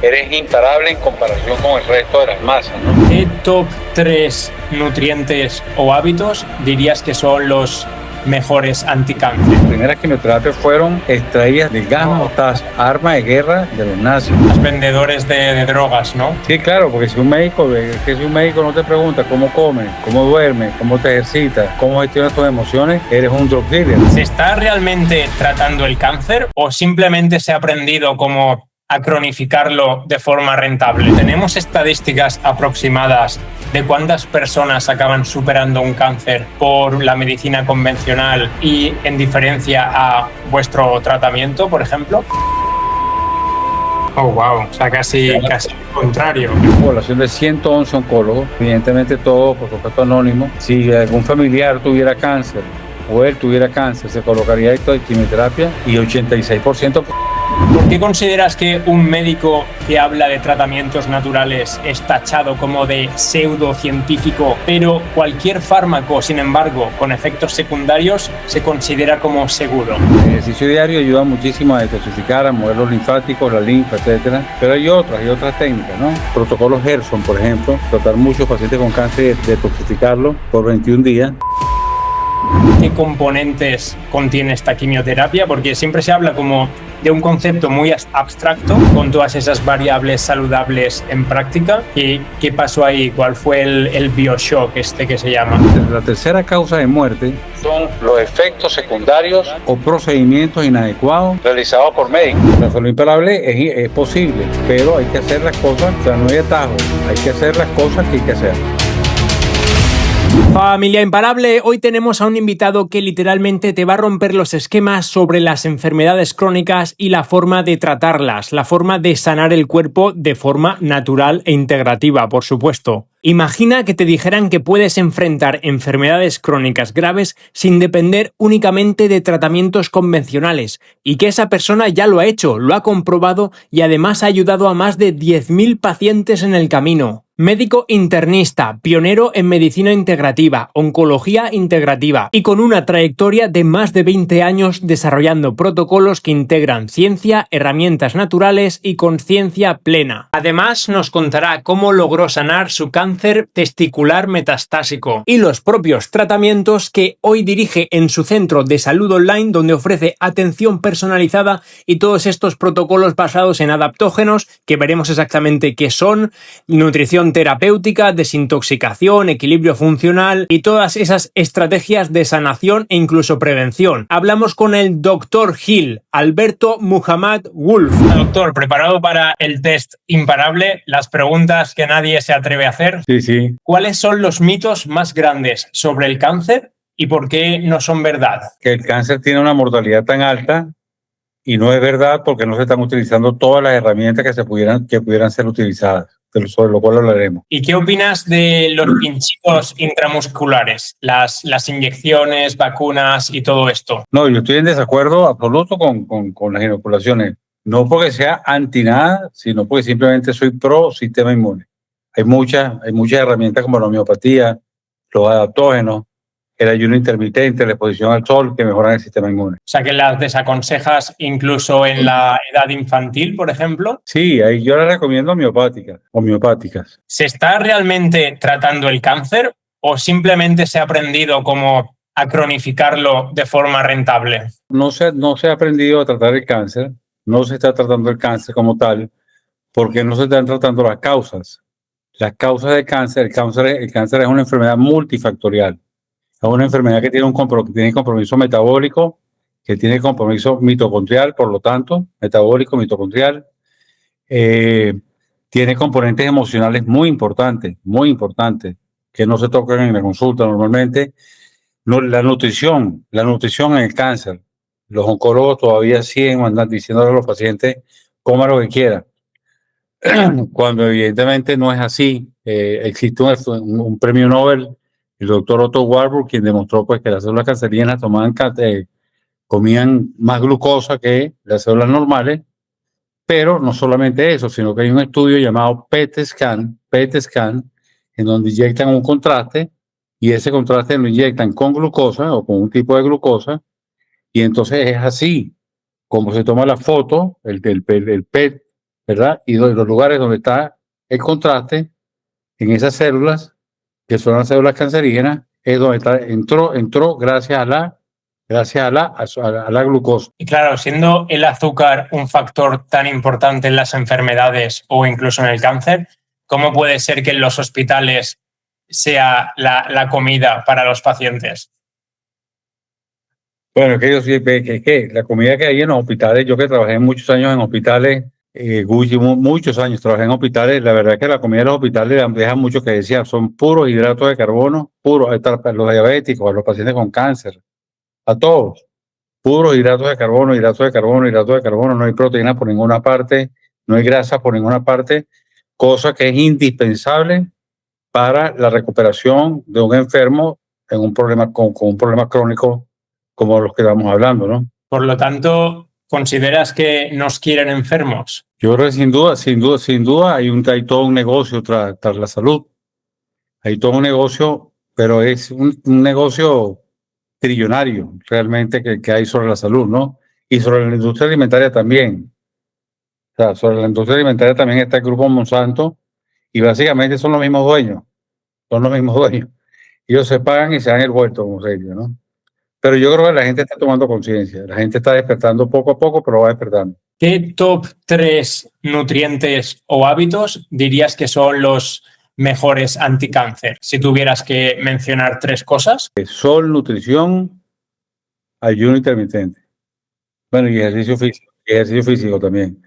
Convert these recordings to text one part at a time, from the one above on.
eres imparable en comparación con el resto de las masas, ¿no? ¿Qué top 3 nutrientes o hábitos dirías que son los mejores anticáncer? Las primeras quimioterapias fueron extraídas del gas mostaza, arma de guerra de los nazis. Los vendedores de drogas, ¿no? Sí, claro, porque si un médico no te pregunta cómo comes, cómo duermes, cómo te ejercitas, cómo gestionas tus emociones, eres un drug dealer. ¿Se está realmente tratando el cáncer o simplemente se ha aprendido cómo a cronificarlo de forma rentable? ¿Tenemos estadísticas aproximadas de cuántas personas acaban superando un cáncer por la medicina convencional y en diferencia a vuestro tratamiento, por ejemplo? Oh, wow. O sea, casi el contrario. Población de 111 oncólogos, evidentemente todo, por supuesto, anónimo. Si algún familiar tuviera cáncer o él tuviera cáncer, se colocaría esto de quimioterapia y 86%. ¿Por qué consideras que un médico que habla de tratamientos naturales es tachado como de pseudocientífico, pero cualquier fármaco, sin embargo, con efectos secundarios, se considera como seguro? El ejercicio diario ayuda muchísimo a detoxificar, a mover los linfáticos, la linfa, etcétera. Pero hay otras técnicas, ¿no? Protocolos Gerson, por ejemplo, tratar muchos pacientes con cáncer y detoxificarlo por 21 días. ¿Qué componentes contiene esta quimioterapia? Porque siempre se habla como de un concepto muy abstracto con todas esas variables saludables en práctica. ¿Qué pasó ahí? ¿Cuál fue el bioshock que se llama? La tercera causa de muerte son los efectos secundarios o procedimientos inadecuados realizados por médicos. Lo imparable es posible, pero hay que hacer las cosas, o sea, no hay atajo, hay que hacer las cosas que hay que hacer. Familia Imparable, hoy tenemos a un invitado que literalmente te va a romper los esquemas sobre las enfermedades crónicas y la forma de tratarlas, la forma de sanar el cuerpo de forma natural e integrativa, por supuesto. Imagina que te dijeran que puedes enfrentar enfermedades crónicas graves sin depender únicamente de tratamientos convencionales y que esa persona ya lo ha hecho, lo ha comprobado y además ha ayudado a más de 10.000 pacientes en el camino. Médico internista, pionero en medicina integrativa, oncología integrativa y con una trayectoria de más de 20 años desarrollando protocolos que integran ciencia, herramientas naturales y conciencia plena. Además, nos contará cómo logró sanar su cáncer testicular metastásico y los propios tratamientos que hoy dirige en su centro de salud online, donde ofrece atención personalizada y todos estos protocolos basados en adaptógenos que veremos exactamente qué son, nutrición terapéutica, desintoxicación, equilibrio funcional y todas esas estrategias de sanación e incluso prevención. Hablamos con el Dr. Gil, Alberto Muhammad Wolf. Doctor, ¿preparado para el test imparable? Las preguntas que nadie se atreve a hacer. Sí. ¿Cuáles son los mitos más grandes sobre el cáncer y por qué no son verdad? Que el cáncer tiene una mortalidad tan alta y no es verdad porque no se están utilizando todas las herramientas que pudieran ser utilizadas, sobre lo cual hablaremos. ¿Y qué opinas de los pinchazos intramusculares, las inyecciones, vacunas y todo esto? No, yo estoy en desacuerdo absoluto con las inoculaciones. No porque sea anti nada, sino porque simplemente soy pro sistema inmune. Hay muchas herramientas como la homeopatía, los adaptógenos, el ayuno intermitente, la exposición al sol, que mejoran el sistema inmune. O sea, que las desaconsejas incluso en la edad infantil, por ejemplo. Sí, yo las recomiendo homeopáticas. ¿Se está realmente tratando el cáncer o simplemente se ha aprendido como a cronificarlo de forma rentable? No se ha aprendido a tratar el cáncer, no se está tratando el cáncer como tal, porque no se están tratando las causas. Las causas del cáncer, el cáncer es una enfermedad multifactorial. Es una enfermedad que tiene tiene compromiso metabólico, que tiene compromiso mitocondrial, por lo tanto, metabólico, mitocondrial. Tiene componentes emocionales muy importantes, que no se tocan en la consulta normalmente. No, la nutrición en el cáncer. Los oncólogos todavía siguen diciéndole a los pacientes, coma lo que quiera. Cuando evidentemente no es así. Existe un premio Nobel, el doctor Otto Warburg, quien demostró pues, que las células cancerígenas comían más glucosa que las células normales, pero no solamente eso, sino que hay un estudio llamado PET scan, en donde inyectan un contraste y ese contraste lo inyectan con glucosa o con un tipo de glucosa y entonces es así como se toma la foto, el PET ¿verdad? Y los lugares donde está el contraste en esas células, que son las células cancerígenas, es donde entró gracias a la glucosa. Y claro, siendo el azúcar un factor tan importante en las enfermedades o incluso en el cáncer, ¿cómo puede ser que en los hospitales sea la comida para los pacientes? Bueno, que yo sí, que la comida que hay en los hospitales, yo que trabajé muchos años en hospitales, muchos años trabajé en hospitales, la verdad es que la comida de los hospitales deja mucho que decir, son puros hidratos de carbono, puros, a los diabéticos, a los pacientes con cáncer, a todos, puros hidratos de carbono, hidratos de carbono, hidratos de carbono, no hay proteína por ninguna parte, no hay grasa por ninguna parte, cosa que es indispensable para la recuperación de un enfermo en un problema con un problema crónico como los que estamos hablando, ¿no? Por lo tanto, ¿consideras que nos quieren enfermos? Yo creo que sin duda hay todo un negocio tras la salud. Hay todo un negocio, pero es un negocio trillonario realmente que hay sobre la salud, ¿no? Y sobre la industria alimentaria también. O sea, sobre la industria alimentaria también está el grupo Monsanto y básicamente son los mismos dueños, son los mismos dueños. Ellos se pagan y se dan el vuelto, como se dice, ¿no? Pero yo creo que la gente está tomando conciencia, la gente está despertando poco a poco, pero va despertando. ¿Qué top 3 nutrientes o hábitos dirías que son los mejores anticáncer? Si tuvieras que mencionar 3 cosas. Sol, nutrición, ayuno intermitente. Bueno, y ejercicio físico también.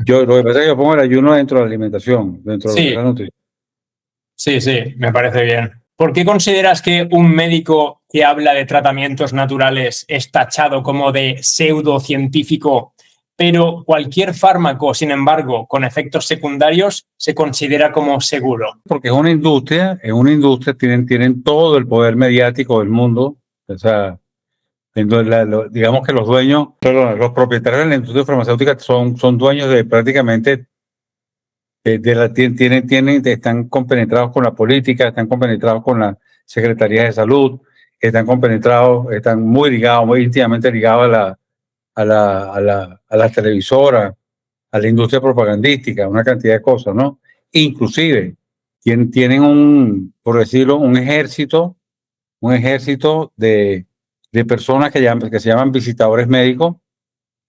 Lo que pasa es que yo pongo el ayuno dentro de la alimentación, dentro de lo que es la nutrición. Sí, me parece bien. ¿Por qué consideras que un médico que habla de tratamientos naturales es tachado como de pseudocientífico, pero cualquier fármaco, sin embargo, con efectos secundarios, se considera como seguro? Porque tienen todo el poder mediático del mundo. O sea, digamos que los propietarios de la industria farmacéutica son dueños de prácticamente están compenetrados con la política, están compenetrados con la Secretaría de Salud, están muy íntimamente ligados a la televisora, a la industria propagandística, una cantidad de cosas, ¿no? Inclusive tienen por decirlo, un ejército de personas que se llaman visitadores médicos,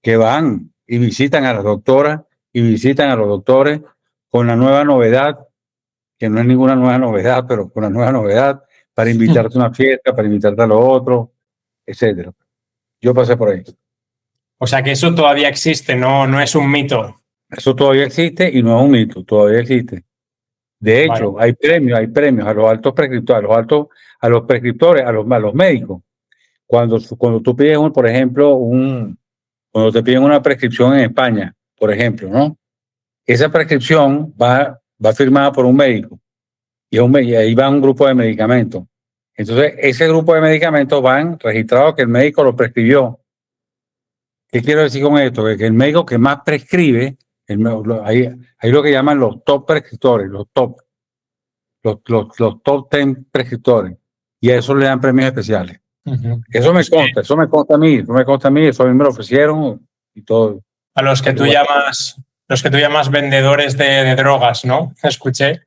que van y visitan a las doctoras y visitan a los doctores con la nueva novedad, que no es ninguna nueva novedad, pero con la nueva novedad, para invitarte a una fiesta, para invitarte a lo otro, etcétera. Yo pasé por ahí. O sea que eso todavía existe, no es un mito. Eso todavía existe y no es un mito, todavía existe. De hecho, Vale. hay premios a los altos prescriptores, a los prescriptores, a los médicos. Cuando tú pides, por ejemplo, cuando te piden una prescripción en España, por ejemplo, ¿no? Esa prescripción va firmada por un médico y ahí va un grupo de medicamentos. Entonces, ese grupo de medicamentos van registrados que el médico lo prescribió. ¿Qué quiero decir con esto? Que el médico que más prescribe, hay lo que llaman los top prescriptores, los top 10 prescriptores, y a eso le dan premios especiales. Uh-huh. Eso me consta a mí, eso a mí me lo ofrecieron y todo. A los que tú llamas vendedores de drogas, ¿no? Escuché.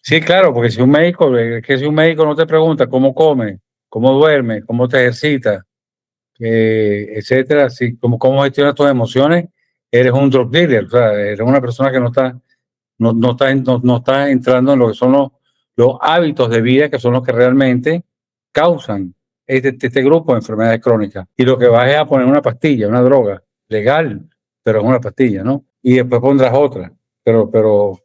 Sí, claro, porque si un médico no te pregunta cómo come, cómo duerme, cómo te ejercita, etcétera, cómo gestionas tus emociones, eres un drug dealer, o sea, eres una persona que no está entrando en lo que son los hábitos de vida, que son los que realmente causan este grupo de enfermedades crónicas. Y lo que vas es a poner una pastilla, una droga legal, pero es una pastilla, ¿no? Y después pondrás otra, pero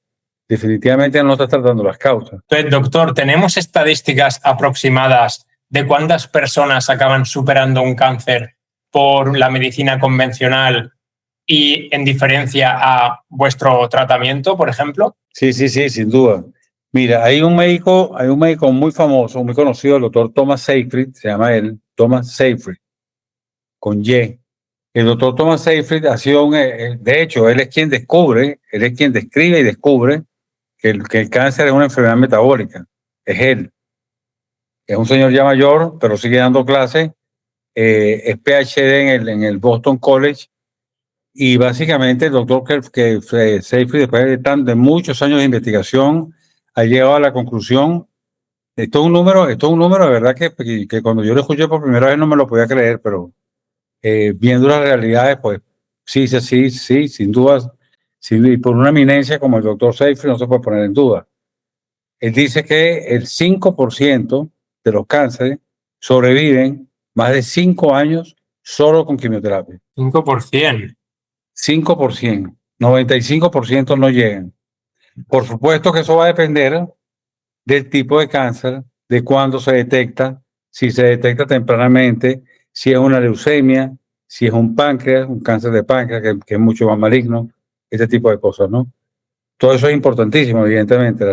definitivamente no estás tratando las causas. Entonces, doctor, ¿tenemos estadísticas aproximadas de cuántas personas acaban superando un cáncer por la medicina convencional y en diferencia a vuestro tratamiento, por ejemplo? Sí, sin duda. Mira, hay un médico muy famoso, muy conocido, el doctor Thomas Seyfried, se llama él, Thomas Seyfried, con Y. El doctor Thomas Seyfried ha sido de hecho, él es quien describe y descubre que el cáncer es una enfermedad metabólica. Es él. Es un señor ya mayor, pero sigue dando clases. Es PhD en el Boston College Y básicamente el doctor Seyfried, después de muchos años de investigación, ha llegado a la conclusión. Esto es un número de verdad que cuando yo lo escuché por primera vez no me lo podía creer, pero viendo las realidades, pues sí, sin duda, sí, y por una eminencia como el doctor Seyfried no se puede poner en duda. Él dice que el 5% de los cánceres sobreviven más de 5 años solo con quimioterapia. 5%. 5%, 95% no llegan. Por supuesto que eso va a depender del tipo de cáncer, de cuándo se detecta, si se detecta tempranamente, si es una leucemia, si es un páncreas, un cáncer de páncreas, que es mucho más maligno, ese tipo de cosas, ¿no? Todo eso es importantísimo, evidentemente,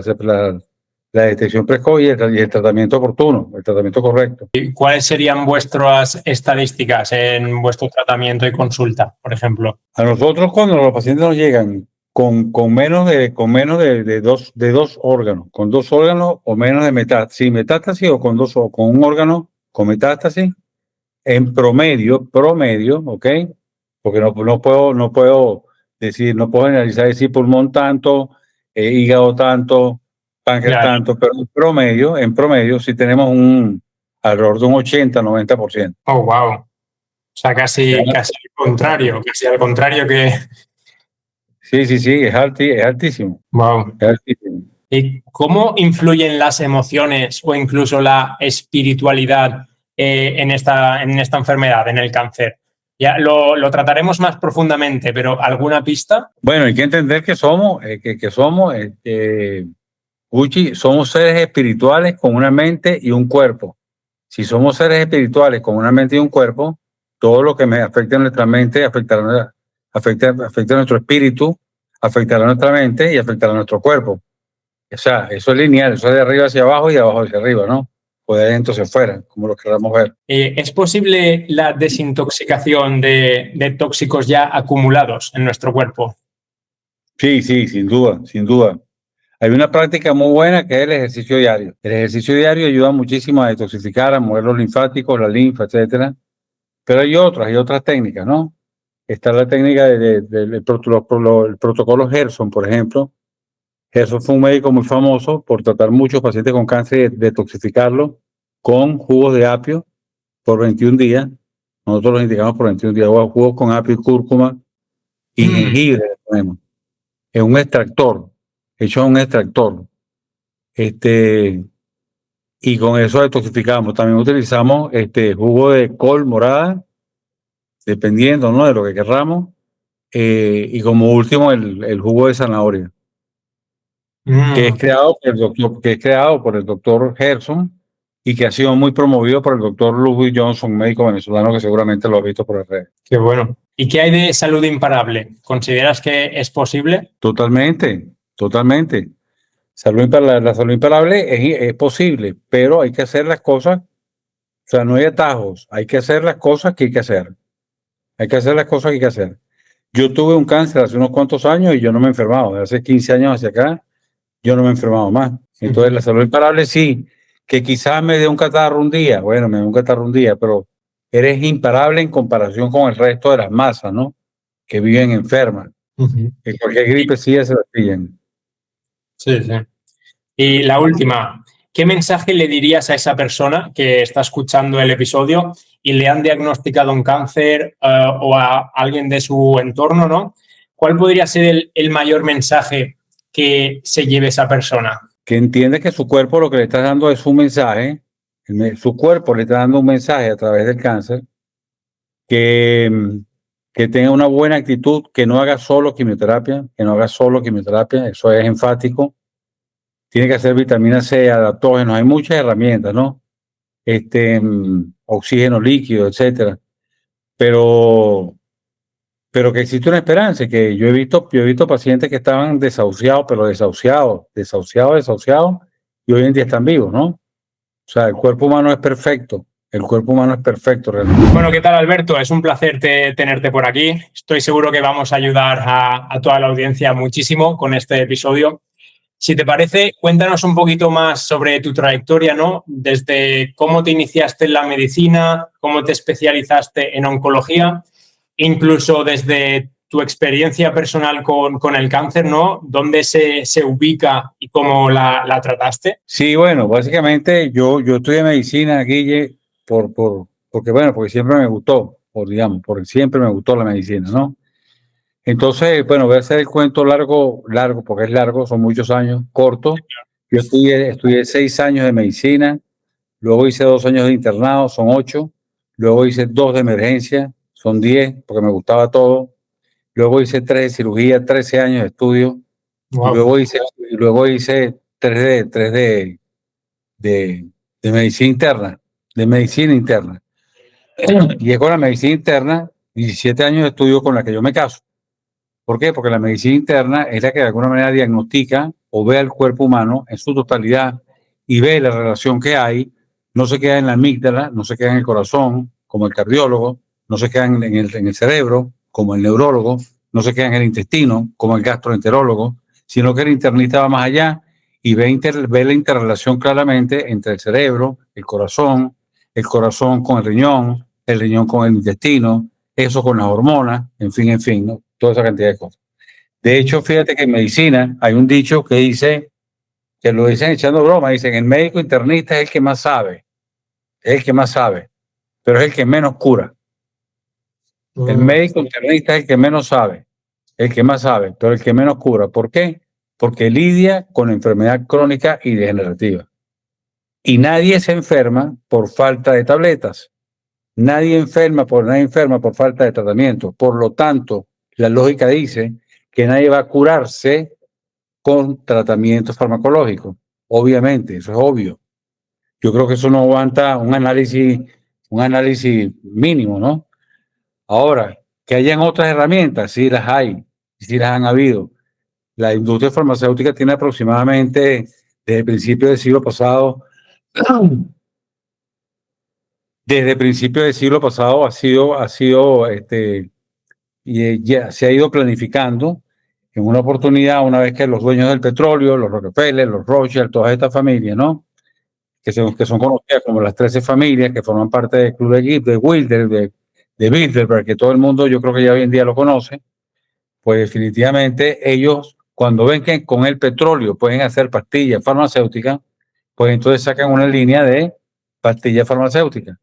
la detección precoz y el tratamiento oportuno, el tratamiento correcto. ¿Cuáles serían vuestras estadísticas en vuestro tratamiento y consulta, por ejemplo? A nosotros, cuando los pacientes nos llegan con menos de dos órganos, con 2 órganos o menos de metástasis, sin metástasis o con un órgano con metástasis, en promedio, ¿ok? Porque no puedo decir, no puedo generalizar, decir pulmón tanto, hígado tanto, páncreas Claro. tanto, pero en promedio, sí tenemos alrededor de un 80-90%. Oh, wow. O sea, casi al contrario que... Sí, es altísimo. Wow. Es altísimo. ¿Y cómo influyen las emociones o incluso la espiritualidad en esta enfermedad, en el cáncer? Ya lo trataremos más profundamente, pero ¿alguna pista? Bueno, hay que entender que somos, Uchi, somos seres espirituales con una mente y un cuerpo. Si somos seres espirituales con una mente y un cuerpo, todo lo que me afecte a nuestra mente afecta a nuestro espíritu, afectará a nuestra mente y afectará a nuestro cuerpo. O sea, eso es lineal, eso es de arriba hacia abajo y de abajo hacia arriba, ¿no? O de adentro hacia afuera, como lo queramos ver. ¿Es posible la desintoxicación de tóxicos ya acumulados en nuestro cuerpo? Sí, sin duda, sin duda. Hay una práctica muy buena que es el ejercicio diario. El ejercicio diario ayuda muchísimo a detoxificar, a mover los linfáticos, la linfa, etcétera. Pero hay otras técnicas, ¿no? Está la técnica del protocolo Gerson, por ejemplo. Gerson fue un médico muy famoso por tratar muchos pacientes con cáncer y detoxificarlo con jugos de apio por 21 días. Nosotros los indicamos por 21 días. Jugos con apio y cúrcuma y jengibre, le ponemos. Es un extractor, hecho en un extractor. Y con eso detoxificamos. También utilizamos jugo de col morada, dependiendo, ¿no?, de lo que querramos. Y como último, el jugo de zanahoria, que es creado por el doctor Gerson y que ha sido muy promovido por el doctor Ludwig Johnson, médico venezolano que seguramente lo ha visto por las redes. Qué bueno. ¿Y qué hay de salud imparable? ¿Consideras que es posible? Totalmente. La salud imparable es posible, pero hay que hacer las cosas, o sea, no hay atajos, hay que hacer las cosas que hay que hacer. Hay que hacer las cosas que hay que hacer. Yo tuve un cáncer hace unos cuantos años y yo no me he enfermado. De hace 15 años hacia acá, yo no me he enfermado más. Entonces, la salud imparable sí, que quizás me dé un catarro un día. Bueno, me dé un catarro un día, pero eres imparable en comparación con el resto de las masas, ¿no? Que viven enfermas. Que cualquier gripe sí se la pillan. Sí. Y la última, ¿qué mensaje le dirías a esa persona que está escuchando el episodio y le han diagnosticado un cáncer o a alguien de su entorno, ¿no? ¿Cuál podría ser el mayor mensaje que se lleve esa persona? Que entiende que su cuerpo lo que le está dando es un mensaje, su cuerpo le está dando un mensaje a través del cáncer, que tenga una buena actitud, que no haga solo quimioterapia, eso es enfático. Tiene que hacer vitamina C, adaptógenos, hay muchas herramientas, ¿no? Oxígeno líquido, etcétera. Pero que existe una esperanza, que yo he visto pacientes que estaban desahuciados, pero desahuciados, y hoy en día están vivos, ¿no? O sea, el cuerpo humano es perfecto. Realmente. Bueno, ¿qué tal, Alberto? Es un placer tenerte por aquí. Estoy seguro que vamos a ayudar a toda la audiencia muchísimo con este episodio. Si te parece, cuéntanos un poquito más sobre tu trayectoria, ¿no? Desde cómo te iniciaste en la medicina, cómo te especializaste en oncología, incluso desde tu experiencia personal con el cáncer, ¿no? ¿Dónde se ubica y cómo la trataste? Sí, bueno, básicamente yo estudié medicina, Guille, porque siempre me gustó, porque siempre me gustó la medicina, ¿no? Entonces, bueno, voy a hacer el cuento largo, porque es largo, son muchos años, corto. Yo estudié 6 años de medicina, luego hice 2 años de internado, son 8, luego hice 2 de emergencia, son 10, porque me gustaba todo. Luego hice 3 de cirugía, 13 años de estudio, y Wow. luego hice 3 de medicina interna. Y es con la medicina interna, 17 años de estudio con la que yo me caso. ¿Por qué? Porque la medicina interna es la que de alguna manera diagnostica o ve al cuerpo humano en su totalidad y ve la relación que hay. No se queda en la amígdala, no se queda en el corazón, como el cardiólogo, no se queda en el cerebro, como el neurólogo, no se queda en el intestino, como el gastroenterólogo, sino que el internista va más allá y ve la interrelación claramente entre el cerebro, el corazón con el riñón con el intestino, eso con las hormonas, en fin, ¿no? Toda esa cantidad de cosas. De hecho, fíjate que en medicina hay un dicho que dice, que lo dicen echando broma, dicen, el médico internista es el que más sabe, es el que más sabe, pero es el que menos cura. El médico internista es el que menos sabe, el que más sabe, pero el que menos cura. ¿Por qué? Porque lidia con enfermedad crónica y degenerativa. Y nadie se enferma por falta de tabletas. Nadie enferma por falta de tratamiento. Por lo tanto, la lógica dice que nadie va a curarse con tratamientos farmacológicos. Obviamente, eso es obvio. Yo creo que eso no aguanta un análisis mínimo, ¿no? Ahora, que hayan otras herramientas, sí las hay, sí las han habido. La industria farmacéutica tiene aproximadamente, desde el principio del siglo pasado, y ya se ha ido planificando en una oportunidad, una vez que los dueños del petróleo, los Rockefeller, los Rothschild, todas estas familias, ¿no? Que son conocidas como las 13 familias que forman parte del Club de Wilder, de Bilderberg, que todo el mundo yo creo que ya hoy en día lo conoce, pues definitivamente ellos, cuando ven que con el petróleo pueden hacer pastillas farmacéuticas, pues entonces sacan una línea de pastillas farmacéuticas.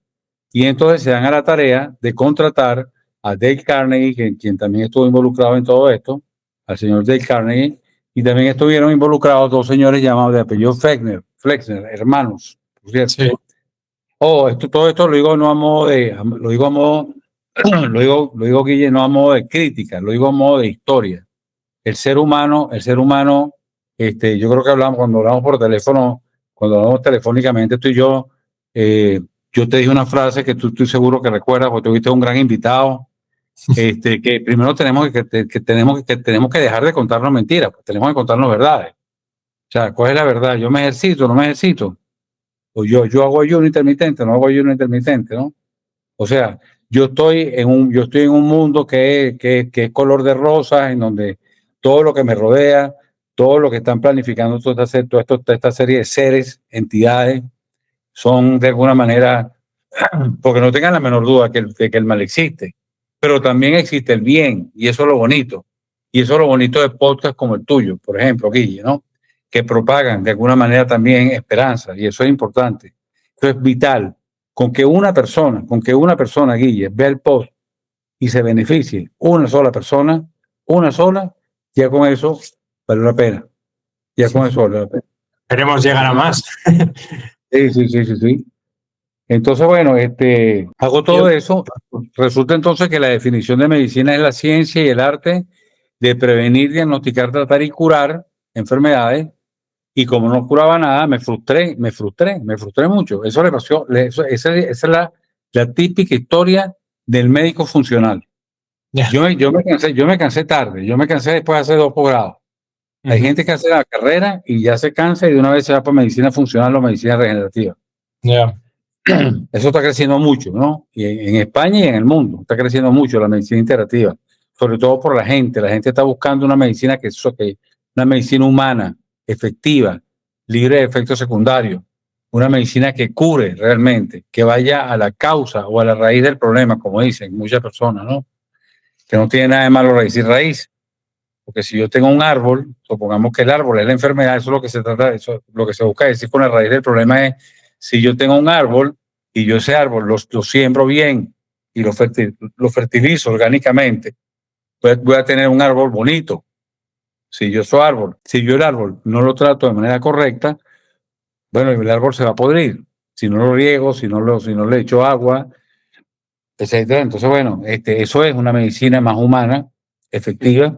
Y entonces se dan a la tarea de contratar a Dale Carnegie, quien también estuvo involucrado en todo esto, al señor Dale Carnegie, y también estuvieron involucrados 2 señores llamados de apellido Flexner, hermanos, por cierto. Sí. Todo esto lo digo no a modo de, lo digo a modo, lo digo Guille, no a modo de crítica, lo digo a modo de historia. El ser humano, yo creo que cuando hablamos por teléfono, cuando hablamos telefónicamente tú y yo te dije una frase que tú estoy seguro que recuerdas, porque tuviste un gran invitado, que primero tenemos que dejar de contarnos mentiras, pues tenemos que contarnos verdades. O sea, ¿cuál es la verdad? ¿Yo me ejercito, no me ejercito? O yo hago ayuno intermitente, no hago ayuno intermitente, ¿no? O sea, yo estoy en un mundo que es color de rosa, en donde todo lo que me rodea, todo lo que están planificando, toda esta serie de seres, entidades, son de alguna manera, porque no tengan la menor duda que el mal existe, pero también existe el bien, y eso es lo bonito. Y eso es lo bonito de podcasts como el tuyo, por ejemplo, Guille, ¿no? Que propagan de alguna manera también esperanza, y eso es importante. Eso es vital. Con que una persona, Guille, vea el post y se beneficie, una sola, ya con eso vale la pena. Ya con eso vale la pena. Queremos llegar a más. Sí. Entonces, bueno, hago todo eso. Resulta entonces que la definición de medicina es la ciencia y el arte de prevenir, diagnosticar, tratar y curar enfermedades. Y como no curaba nada, me frustré mucho. Eso le pasó. Esa es la típica historia del médico funcional. Yeah. Yo me cansé tarde. Yo me cansé después de hacer 2 posgrados. Hay gente que hace la carrera y ya se cansa y de una vez se va para medicina funcional o medicina regenerativa. Yeah. Eso está creciendo mucho, ¿no? Y en España y en el mundo está creciendo mucho la medicina integrativa, sobre todo por la gente. La gente está buscando una medicina una medicina humana, efectiva, libre de efectos secundarios, una medicina que cure realmente, que vaya a la causa o a la raíz del problema, como dicen muchas personas, ¿no? que no tiene nada de malo raíz y raíz. Porque si yo tengo un árbol, supongamos que el árbol es la enfermedad, eso es lo que se trata, eso lo que se busca decir con la raíz del problema es, si yo tengo un árbol y yo ese árbol lo siembro bien y lo fertilizo orgánicamente, pues voy a tener un árbol bonito. Si yo soy árbol, si yo el árbol no lo trato de manera correcta, bueno, el árbol se va a podrir. Si no lo riego, si no le echo agua, etcétera. Entonces, bueno, eso es una medicina más humana, efectiva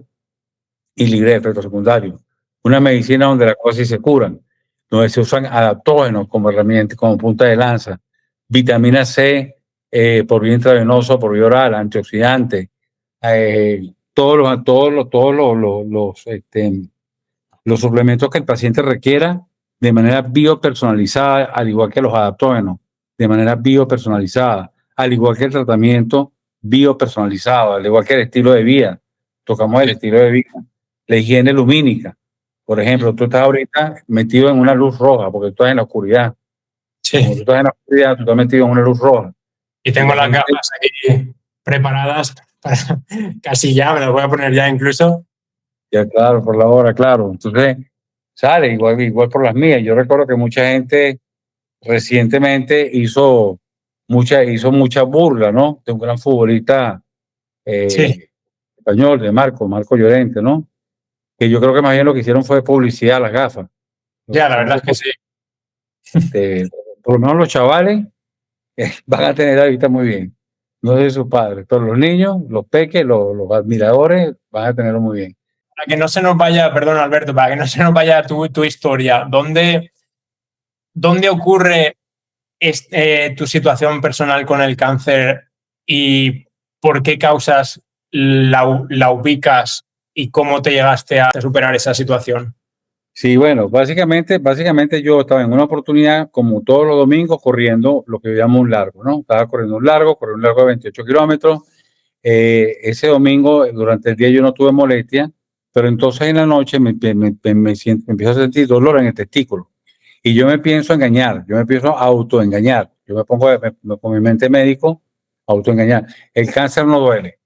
y libre de efectos secundarios. Una medicina donde las cosas sí se curan, donde se usan adaptógenos como herramienta, como punta de lanza, vitamina C por vía intravenosa, por vía oral, antioxidantes, los suplementos que el paciente requiera de manera biopersonalizada, al igual que los adaptógenos, de manera biopersonalizada, al igual que el tratamiento biopersonalizado, al igual que el estilo de vida. Tocamos el estilo de vida, la higiene lumínica. Por ejemplo, tú estás ahorita metido en una luz roja porque tú estás en la oscuridad. Sí. Como tú estás en la oscuridad, tú estás metido en una luz roja. Y tengo las gafas aquí preparadas para casi ya, me las voy a poner ya incluso. Ya, claro, por la hora, claro. Entonces, sale igual por las mías. Yo recuerdo que mucha gente recientemente hizo mucha burla, ¿no? De un gran futbolista Sí. español, de Marco Llorente, ¿no? Que yo creo que más bien lo que hicieron fue publicidad a las gafas. Ya, la verdad es que sí. Por lo menos los chavales van a tener la vista muy bien. No sé sus padres, pero los niños, los peques, los admiradores van a tenerlo muy bien. Para que no se nos vaya, perdón Alberto, para que no se nos vaya tu historia, ¿dónde ocurre tu situación personal con el cáncer y por qué causas la ubicas y cómo te llegaste a superar esa situación? Sí, bueno, básicamente yo estaba en una oportunidad, como todos los domingos, corriendo lo que llamo un largo, ¿no? Estaba corriendo un largo de 28 kilómetros. Ese domingo, durante el día yo no tuve molestia, pero entonces en la noche me empiezo a sentir dolor en el testículo. Y yo me pienso engañar, yo me empiezo a autoengañar. Yo me pongo con mi mente médico a autoengañar. El cáncer no duele,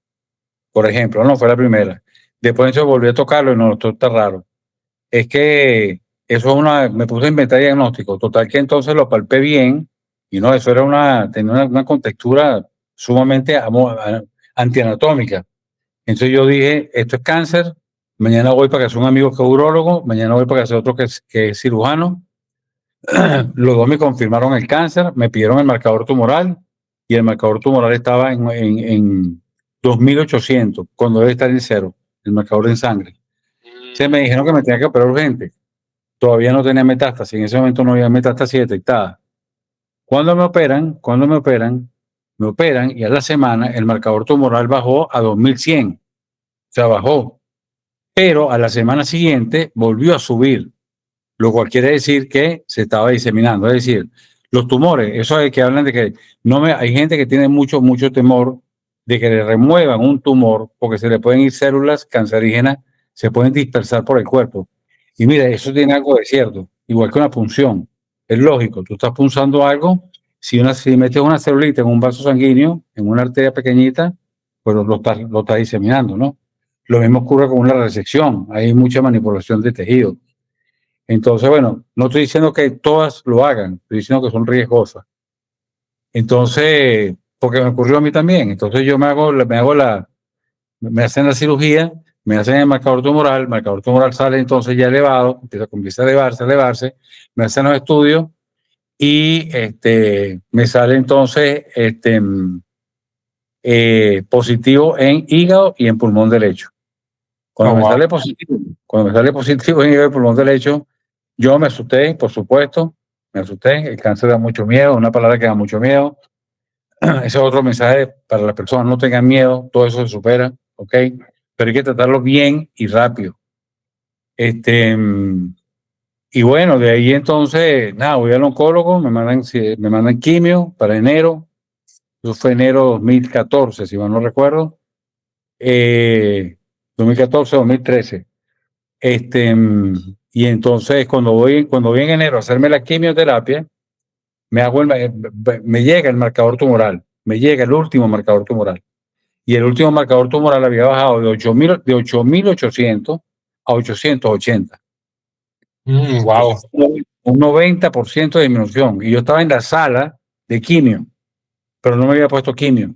por ejemplo, no fue la primera. Después yo volví a tocarlo y no, esto está raro. Es que eso es me puse a inventar diagnóstico. Total que entonces lo palpé bien y no, eso era tenía una contextura sumamente antianatómica. Entonces yo dije, esto es cáncer, mañana voy para que sea un amigo que es urólogo, mañana voy para que sea otro que es cirujano. Los dos me confirmaron el cáncer, me pidieron el marcador tumoral y el marcador tumoral estaba en 2800, cuando debe estar en cero, el marcador en sangre. Entonces me dijeron que me tenía que operar urgente. Todavía no tenía metástasis, en ese momento no había metástasis detectada. Cuando me operan y a la semana el marcador tumoral bajó a 2100, o sea, bajó. Pero a la semana siguiente volvió a subir, lo cual quiere decir que se estaba diseminando. Es decir, los tumores, eso es que hablan de que hay gente que tiene mucho temor de que le remuevan un tumor porque se le pueden ir células cancerígenas, se pueden dispersar por el cuerpo. Y mira, eso tiene algo de cierto, igual que una punción. Es lógico, tú estás punzando algo, si metes una celulita en un vaso sanguíneo, en una arteria pequeñita, pues lo estás diseminando, ¿no? Lo mismo ocurre con una resección, hay mucha manipulación de tejido. Entonces, bueno, no estoy diciendo que todas lo hagan, estoy diciendo que son riesgosas. Entonces, porque me ocurrió a mí también, entonces yo me hacen la cirugía, me hacen el marcador tumoral sale entonces ya elevado, empieza a elevarse, me hacen los estudios y me sale entonces positivo en hígado y en pulmón derecho. Cuando me sale positivo en hígado y pulmón derecho, yo me asusté, por supuesto, el cáncer da mucho miedo, una palabra que da mucho miedo. Ese es otro mensaje para las personas, no tengan miedo, todo eso se supera, ¿ok? Pero hay que tratarlo bien y rápido. Y bueno, de ahí entonces, nada, voy al oncólogo, me mandan quimio para enero, eso fue enero 2014, si mal no recuerdo, 2014, 2013. Y entonces cuando voy en enero a hacerme la quimioterapia, me llega el marcador tumoral, me llega el último marcador tumoral. y el último marcador tumoral había bajado de 8.800 a 880. Wow. Un 90% de disminución. Y yo estaba en la sala de quimio, pero no me había puesto quimio.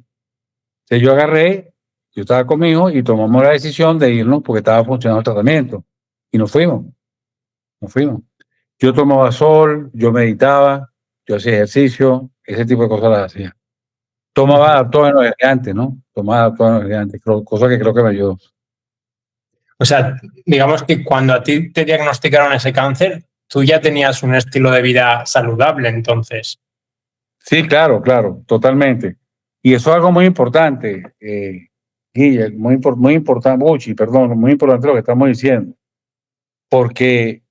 Entonces yo agarré, yo estaba con mi hijo y tomamos la decisión de irnos porque estaba funcionando el tratamiento. Y nos fuimos, nos fuimos. Yo tomaba sol, yo meditaba, yo hacía ejercicio, ese tipo de cosas las hacía. Tomaba adaptógenos antes, ¿no? Tomaba adaptógenos antes, cosa que creo que me ayudó. O sea, digamos que cuando a ti te diagnosticaron ese cáncer, tú ya tenías un estilo de vida saludable, entonces. Sí, claro, claro, totalmente. Y eso es algo muy importante, Guille, muy importante, Buchi, perdón, muy importante lo que estamos diciendo, porque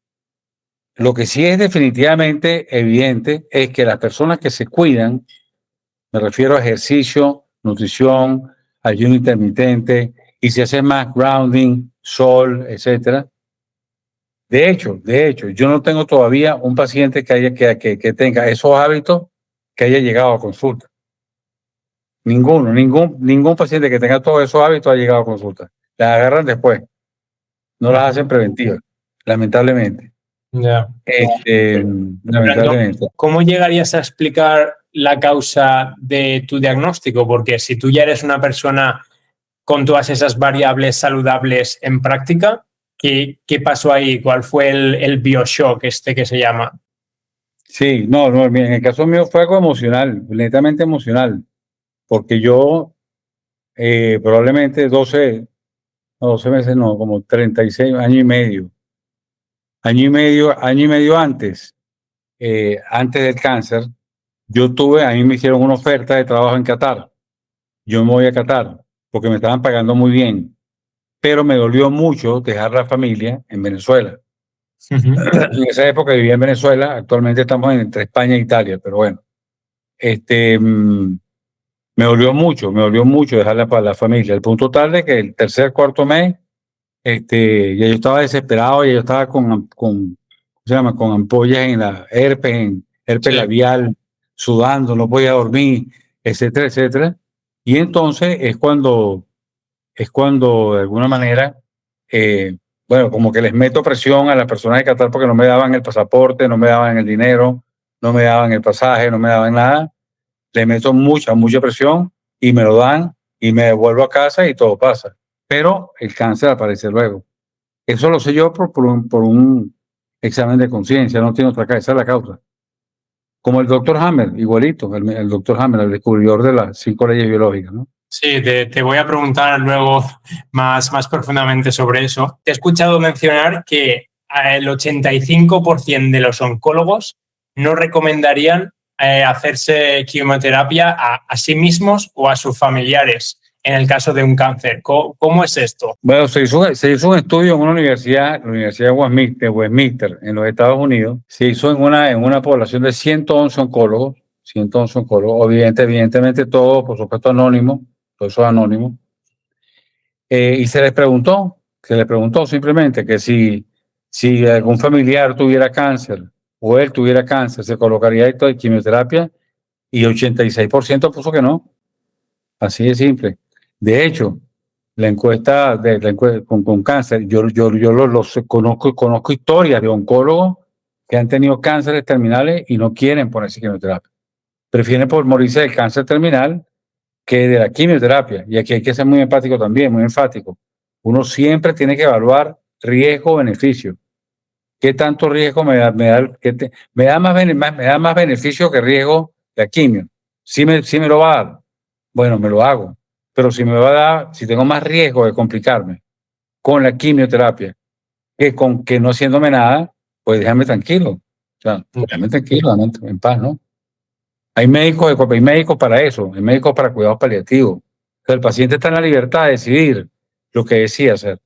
lo que sí es definitivamente evidente es que las personas que se cuidan, me refiero a ejercicio, nutrición, ayuno intermitente, y si hace más grounding, sol, etcétera. De hecho, yo no tengo todavía un paciente que tenga esos hábitos que haya llegado a consulta. Ningún paciente que tenga todos esos hábitos ha llegado a consulta. Las agarran después, no las hacen preventivas, lamentablemente. Ya. Lamentablemente. ¿Cómo llegarías a explicar la causa de tu diagnóstico? Porque si tú ya eres una persona con todas esas variables saludables en práctica, ¿qué pasó ahí? ¿Cuál fue el bioshock este que se llama? Sí, no, en el caso mío fue algo emocional, netamente emocional, porque yo probablemente 12 meses, no, como 36 año y medio antes del cáncer, a mí me hicieron una oferta de trabajo en Qatar. Yo me voy a Qatar porque me estaban pagando muy bien, pero me dolió mucho dejar la familia en Venezuela. En esa época vivía en Venezuela, actualmente estamos entre España e Italia, pero bueno, me dolió mucho dejar la familia, al punto tal de que el tercer, cuarto mes, ya yo estaba desesperado, ya yo estaba ¿cómo se llama? Con ampollas en la herpes Sí. labial, sudando, no podía dormir, etcétera, etcétera. Y entonces es cuando de alguna manera, bueno, como que les meto presión a las personas de Qatar porque no me daban el pasaporte, no me daban el dinero, no me daban el pasaje, no me daban nada. Le meto mucha presión y me lo dan y me devuelvo a casa y todo pasa. Pero el cáncer aparece luego. Eso lo sé yo por un examen de conciencia, no tiene otra causa, esa es la causa. Como el doctor Hammer, igualito, el doctor Hammer, el descubridor de las 5 leyes biológicas, ¿no? Sí, te voy a preguntar luego más profundamente sobre eso. Te he escuchado mencionar que el 85% de los oncólogos no recomendarían hacerse quimioterapia a sí mismos o a sus familiares en el caso de un cáncer. ¿Cómo es esto? Bueno, se hizo un estudio en una universidad, la Universidad de Westminster, en los Estados Unidos. Se hizo en una población de 111 oncólogos, 111 oncólogos, evidentemente todo, por supuesto, anónimo, todo eso es anónimo. Y se les preguntó simplemente que si algún familiar tuviera cáncer o él tuviera cáncer, se colocaría esto de quimioterapia y 86% puso que no. Así de simple. De hecho, con cáncer, conozco historias de oncólogos que han tenido cánceres terminales y no quieren ponerse quimioterapia. Prefieren por morirse del cáncer terminal que de la quimioterapia. Y aquí hay que ser muy empático también, muy enfático. Uno siempre tiene que evaluar riesgo-beneficio. ¿Qué tanto riesgo me da más beneficio que riesgo la quimio? Si me lo va a dar, bueno, me lo hago. Pero si me va a dar, si tengo más riesgo de complicarme con la quimioterapia que con que no haciéndome nada, pues déjame tranquilo. O sea, déjame tranquilo, déjame en paz, ¿no? Hay médicos para eso, hay médicos para cuidados paliativos. O sea, el paciente está en la libertad de decidir lo que decide hacer.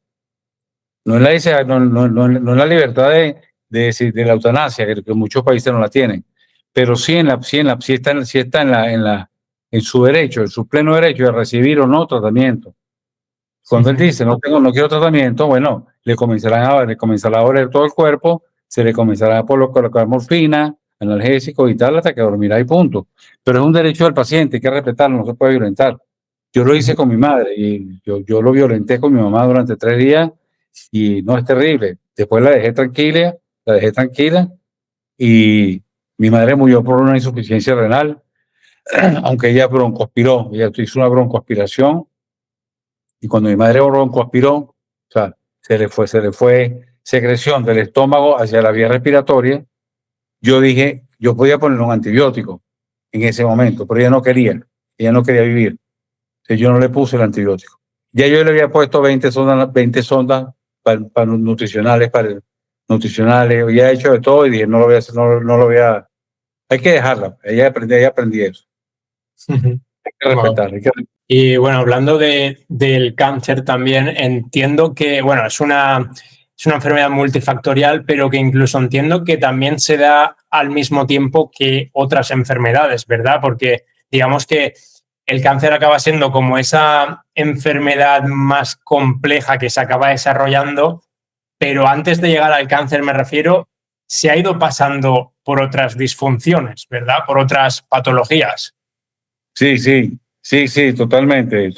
No es no es la libertad de la eutanasia, que muchos países no la tienen, pero sí está en su derecho, en su pleno derecho de recibir o no tratamiento. Cuando él dice, no quiero tratamiento, bueno, le comenzará a doler todo el cuerpo, se le comenzará a colocar morfina, analgésico y tal, hasta que dormirá y punto. Pero es un derecho del paciente, hay que respetarlo, no se puede violentar. Yo lo hice con mi madre y yo lo violenté con mi mamá durante 3 días y no, es terrible. Después la dejé tranquila y mi madre murió por una insuficiencia renal, aunque ella broncoaspiró, ella hizo una broncoaspiración y cuando mi madre broncoaspiró, o sea, se le fue secreción del estómago hacia la vía respiratoria. Yo dije, yo podía ponerle un antibiótico en ese momento, pero ella no quería vivir. Entonces yo no le puse el antibiótico. Ya yo le había puesto 20 sondas nutricionales, había hecho de todo y dije, no lo voy a hacer, no lo voy a, hay que dejarla. Ella aprendí eso. Hay que Wow. respetar, hay que respetar. Y bueno, hablando del cáncer también, entiendo que, bueno, es una enfermedad multifactorial, pero que incluso entiendo que también se da al mismo tiempo que otras enfermedades, ¿verdad? Porque digamos que el cáncer acaba siendo como esa enfermedad más compleja que se acaba desarrollando, pero antes de llegar al cáncer, me refiero, se ha ido pasando por otras disfunciones, ¿verdad? Por otras patologías. Sí, totalmente.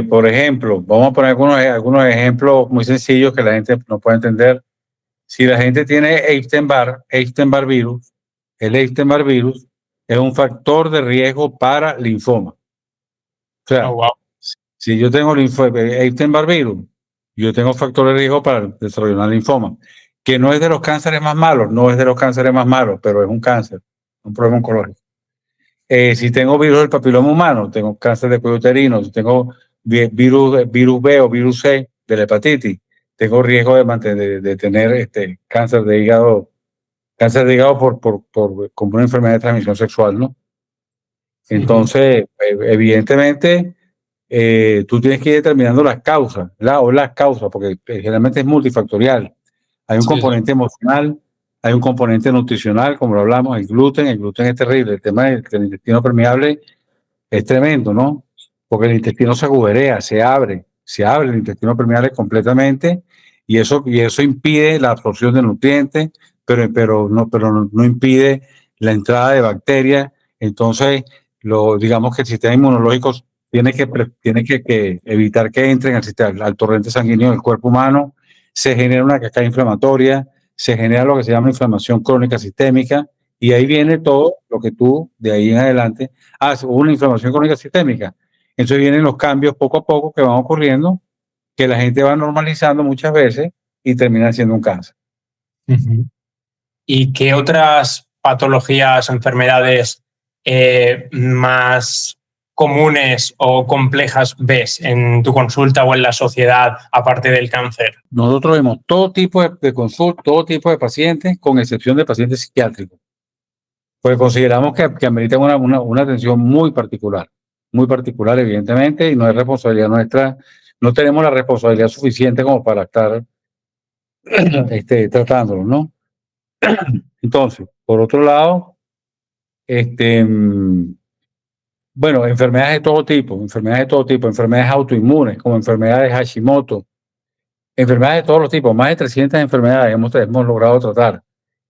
Por ejemplo, vamos a poner algunos ejemplos muy sencillos que la gente no puede entender. Si la gente tiene Epstein-Barr virus, el Epstein-Barr virus es un factor de riesgo para linfoma. O Oh, sea, wow. si yo tengo Epstein-Barr virus, yo tengo factor de riesgo para desarrollar linfoma, que no es de los cánceres más malos, no es de los cánceres más malos, pero es un cáncer, un problema oncológico. Si tengo virus del papiloma humano, tengo cáncer de cuello uterino, si tengo virus B o virus C de la hepatitis, tengo riesgo de tener cáncer de hígado como una enfermedad de transmisión sexual, ¿no? Entonces, evidentemente, tú tienes que ir determinando las causas, porque generalmente es multifactorial. Hay un componente emocional, hay un componente nutricional, como lo hablamos, el gluten es terrible. El tema del intestino permeable es tremendo, ¿no? Porque el intestino se agujerea, se abre el intestino permeable completamente y eso impide la absorción de nutrientes, pero no impide la entrada de bacterias. Entonces, digamos que el sistema inmunológico tiene que evitar que entren al torrente sanguíneo del cuerpo humano, se genera una cascada inflamatoria, se genera lo que se llama inflamación crónica sistémica y ahí viene todo lo que tú de ahí en adelante una inflamación crónica sistémica. Entonces vienen los cambios poco a poco que van ocurriendo, que la gente va normalizando muchas veces y termina siendo un cáncer. ¿Y qué otras patologías o enfermedades más comunes o complejas ves en tu consulta o en la sociedad, aparte del cáncer? Nosotros vemos todo tipo de consultas, todo tipo de pacientes, con excepción de pacientes psiquiátricos, pues consideramos que ameritan una atención muy particular, evidentemente, y no es responsabilidad nuestra, no tenemos la responsabilidad suficiente como para estar tratándolos, ¿no? Entonces, por otro lado, bueno, enfermedades de todo tipo, enfermedades autoinmunes, como enfermedades Hashimoto, enfermedades de todos los tipos, más de 300 enfermedades hemos logrado tratar,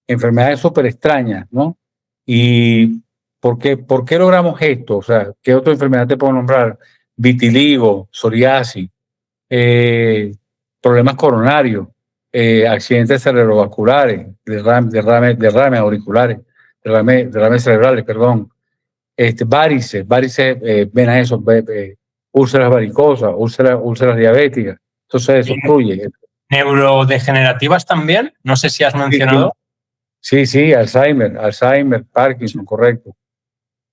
enfermedades súper extrañas, ¿no? ¿Y por qué logramos esto? O sea, ¿qué otra enfermedad te puedo nombrar? Vitiligo, psoriasis, problemas coronarios, accidentes cerebrovasculares, derrames auriculares, derrames cerebrales, perdón, varices venas, úlceras varicosas, úlceras diabéticas. Entonces eso fluye. ¿Neurodegenerativas también? No sé si has mencionado. Sí, Alzheimer, Parkinson, correcto.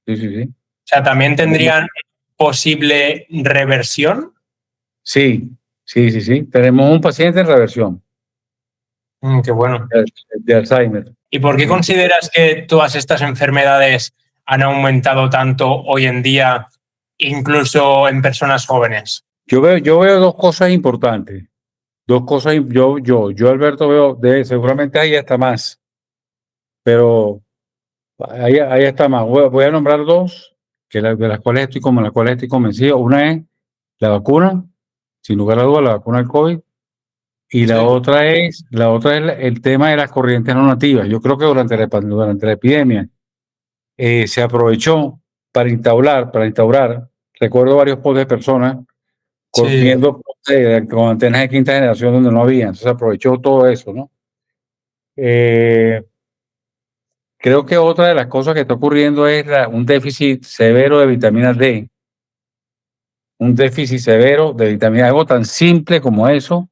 Sí. O sea, ¿también tendrían posible reversión? Sí. Tenemos un paciente en reversión Qué bueno. de Alzheimer. ¿Y por qué consideras que todas estas enfermedades han aumentado tanto hoy en día, incluso en personas jóvenes? Yo veo dos cosas importantes. Yo Alberto, seguramente ahí está más, pero ahí está más. Voy a nombrar dos, de las cuales estoy convencido. Una es la vacuna, sin lugar a dudas, la vacuna del COVID. Y la otra es el tema de las corrientes no nativas. Yo creo que durante la epidemia se aprovechó para instaurar, recuerdo varios posts de personas Sí. viendo con antenas de quinta generación donde no había, entonces aprovechó todo eso, ¿no? Eh, Creo que otra de las cosas que está ocurriendo es un déficit severo de vitamina D, un déficit severo de vitamina D, algo tan simple como eso,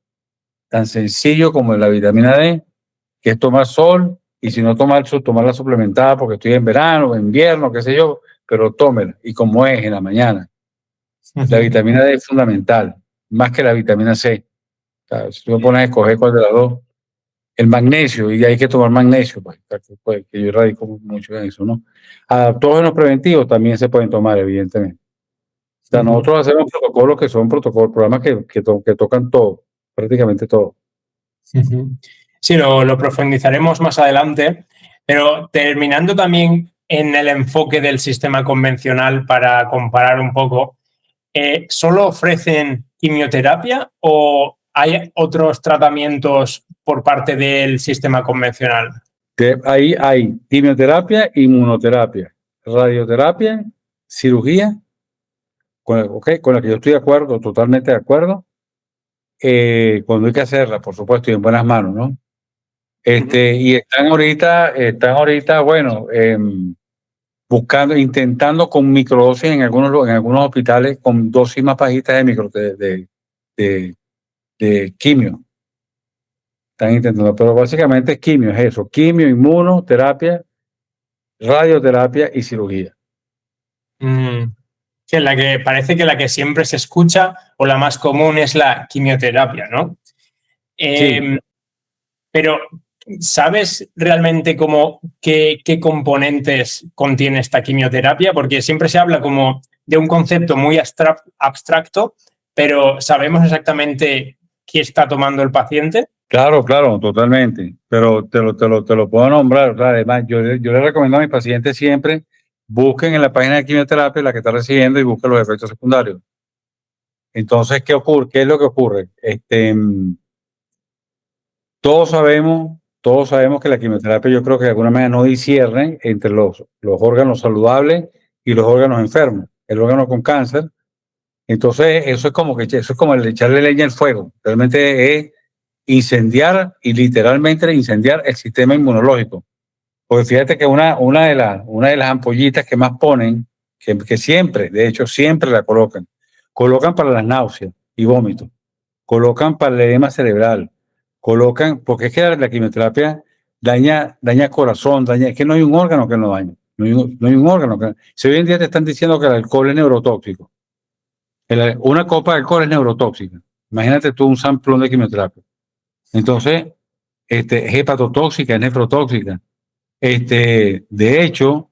tan sencillo como la vitamina D, que es tomar sol, y si no tomar sol, tomarla suplementada porque estoy en verano, en invierno, qué sé yo, pero tómela, y como es en la mañana. La Ujú. vitamina D es fundamental, más que la vitamina C. O sea, si tú me pones a escoger cuál de las dos, el magnesio, y hay que tomar magnesio, pues, que yo radico mucho en eso, ¿no? Adaptógenos preventivos también se pueden tomar, evidentemente. O sea, Ujú. nosotros hacemos protocolos que son protocolos, programas que tocan todo, prácticamente todo. Ujú. Sí, lo profundizaremos más adelante, pero terminando también en el enfoque del sistema convencional para comparar un poco, ¿solo ofrecen quimioterapia o hay otros tratamientos por parte del sistema convencional? Ahí hay quimioterapia, inmunoterapia, radioterapia, cirugía, con la que yo estoy de acuerdo, totalmente de acuerdo, cuando hay que hacerla, por supuesto, y en buenas manos, ¿no? Y están ahorita, bueno, buscando, intentando con microdosis en algunos hospitales, con dosis más bajitas de, de quimio. Están intentando, pero básicamente es quimio, es eso, quimio, inmunoterapia, radioterapia y cirugía. Mm, que la que parece que la que siempre se escucha o la más común es la quimioterapia, ¿no? Sí, Eh, pero, ¿sabes realmente qué componentes contiene esta quimioterapia? Porque siempre se habla como de un concepto muy abstracto, pero ¿sabemos exactamente qué está tomando el paciente? claro, claro, totalmente. Pero te lo puedo nombrar. O sea, además, yo le recomiendo a mis pacientes siempre busquen en la página de quimioterapia la que está recibiendo y busquen los efectos secundarios. Entonces, ¿qué ocurre? ¿Qué es lo que ocurre? Todos sabemos que la quimioterapia, yo creo que de alguna manera no discierne entre los órganos saludables y los órganos enfermos. El órgano con cáncer. Entonces, eso es como el echarle leña al fuego. Realmente es incendiar y literalmente incendiar el sistema inmunológico. Porque fíjate que una de las ampollitas que más ponen, que siempre, de hecho, siempre la colocan para las náuseas y vómitos, colocan para el edema cerebral, porque es que la quimioterapia daña corazón, es que no hay un órgano que no dañe, no hay un órgano que. Si hoy en día te están diciendo que el alcohol es neurotóxico, una copa de alcohol es neurotóxica, imagínate tú un samplón de quimioterapia. Entonces, es hepatotóxica, es nefrotóxica. De hecho,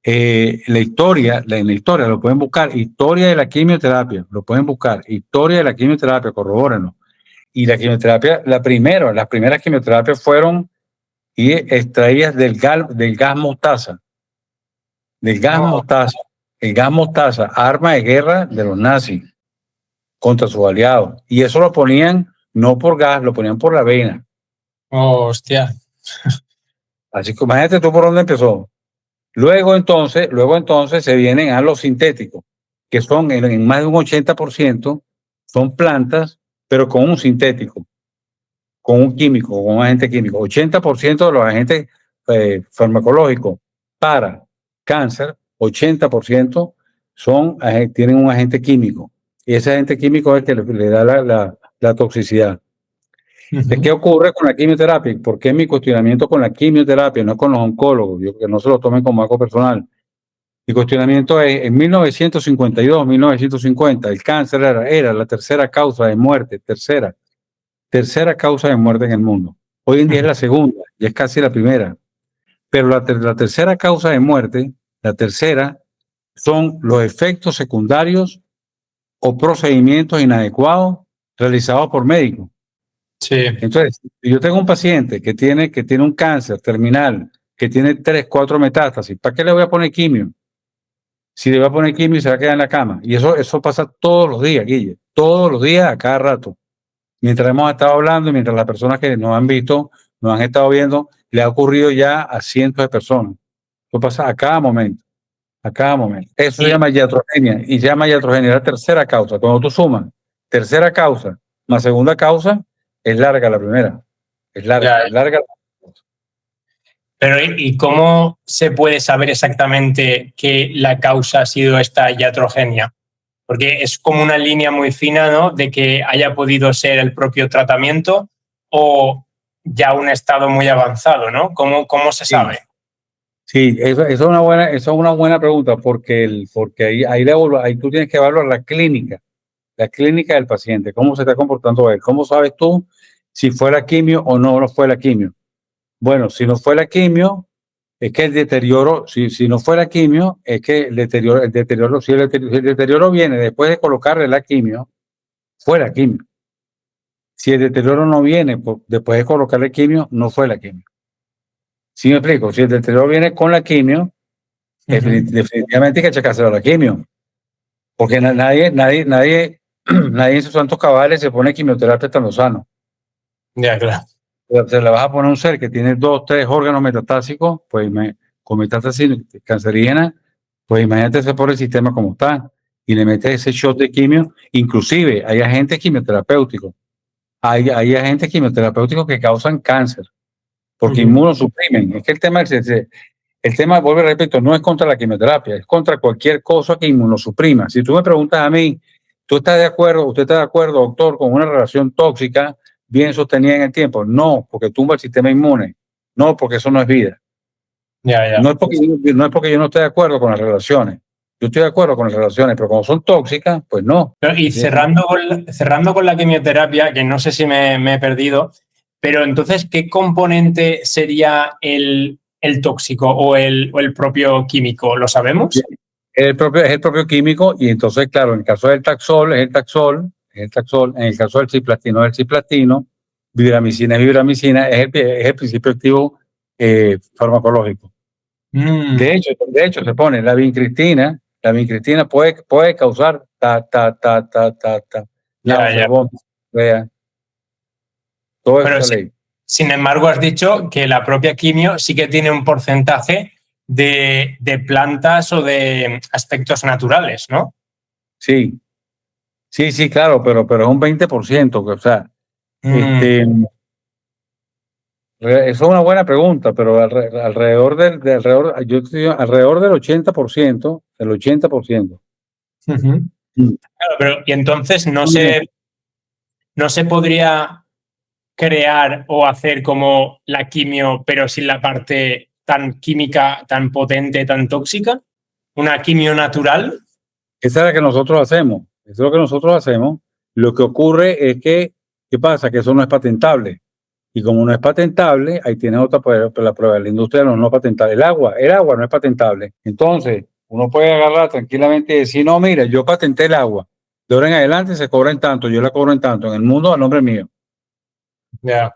en la historia lo pueden buscar, historia de la quimioterapia, lo pueden buscar, historia de la quimioterapia, corrobórenlo. Y la quimioterapia, las primeras quimioterapias fueron extraídas del gas mostaza, del gas Oh, mostaza, el gas mostaza, arma de guerra de los nazis contra sus aliados. Y eso lo ponían no por gas, lo ponían por la vena. oh, hostia. Así que imagínate tú por dónde empezó. Luego entonces se vienen a los sintéticos, que son en más de un 80%, son plantas, pero con un sintético, con un químico, con un agente químico. 80% de los agentes farmacológicos para cáncer, 80% tienen un agente químico. Y ese agente químico es el que le da la toxicidad. ¿Qué Ujú. ocurre con la quimioterapia? ¿Por qué mi cuestionamiento con la quimioterapia, no con los oncólogos? Que no se lo tomen como algo personal. Mi cuestionamiento es, en 1952, 1950, el cáncer era la tercera causa de muerte, tercera causa de muerte en el mundo. Hoy en día es la segunda, y es casi la primera. Pero la tercera causa de muerte, la tercera, son los efectos secundarios o procedimientos inadecuados realizados por médicos. Sí. Entonces, si yo tengo un paciente que tiene un cáncer terminal, que tiene 3, 4 metástasis, ¿para qué le voy a poner quimio? Si le va a poner quimio y se va a quedar en la cama. Y eso pasa todos los días, Guille, todos los días, a cada rato. Mientras hemos estado hablando y mientras las personas que nos han visto, nos han estado viendo, le ha ocurrido ya a cientos de personas. Eso pasa a cada momento. a cada momento. Eso se llama iatrogenia y se llama iatrogenia la tercera causa. Cuando tú sumas tercera causa más segunda causa, es larga la primera. Es larga, Ya. es larga. Pero ¿y cómo se puede saber exactamente que la causa ha sido esta iatrogenia? Porque es como una línea muy fina, ¿no? De que haya podido ser el propio tratamiento o ya un estado muy avanzado, ¿no? ¿Cómo se sabe? Sí, eso es una buena pregunta porque ahí tú tienes que evaluar la clínica del paciente, cómo se está comportando él, cómo sabes tú si fue la quimio o no fue la quimio. Bueno, si no fue la quimio, es que el deterioro, si no fue la quimio, es que si el deterioro viene después de colocarle la quimio, fue la quimio. Si el deterioro no viene después de colocarle quimio, no fue la quimio. ¿Sí me explico? Si el deterioro viene con la quimio, definitivamente hay que checárselo a la quimio. Porque nadie en sus santos cabales se pone quimioterapia tan sano. Ya, claro. Se le vas a poner a un ser que tiene 2, 3 órganos metastásicos, pues con metástasis cancerígena, pues imagínate ese por el sistema como está. Y le metes ese shot de quimio. Inclusive hay agentes quimioterapéuticos. Hay agentes quimioterapéuticos que causan cáncer, porque inmunosuprimen. Es que el tema, vuelvo y repito, no es contra la quimioterapia, es contra cualquier cosa que inmunosuprima. Si tú me preguntas a mí, ¿usted está de acuerdo, doctor, con una relación tóxica bien sostenida en el tiempo? No, porque tumba el sistema inmune. No, porque eso no es vida. Ya. No es porque yo no esté de acuerdo con las relaciones. Yo estoy de acuerdo con las relaciones, pero como son tóxicas, pues no. Y cerrando con la quimioterapia, que no sé si me he perdido, pero entonces, ¿qué componente sería el tóxico o el propio químico? ¿Lo sabemos? Es el propio químico, y entonces, claro, en el caso del taxol, es el taxol, en el caso del cisplatino, es el cisplatino, vibramicina es vibramicina, es el principio activo farmacológico. De hecho, se pone la vincristina puede causar náusea, vómito, todo eso Pero está ley. sin embargo, has dicho que la propia quimio sí que tiene un porcentaje de plantas o de aspectos naturales, ¿no? Sí, sí, claro, pero es un 20%, o sea, eso es una buena pregunta, pero alrededor del 80%, el 80%. Claro, pero y entonces no se podría crear o hacer como la quimio, pero sin la parte tan química, tan potente, tan tóxica. Una quimio natural. Esa es la que nosotros hacemos. Eso es lo que nosotros hacemos. Lo que ocurre es que, ¿qué pasa? Que eso no es patentable. Y como no es patentable, ahí tienes otra la prueba. La industria no es patentable. El agua no es patentable. Entonces, uno puede agarrar tranquilamente y decir, no, mira, yo patenté el agua. De ahora en adelante se cobra en tanto, yo la cobro en tanto, en el mundo a nombre mío. Yeah.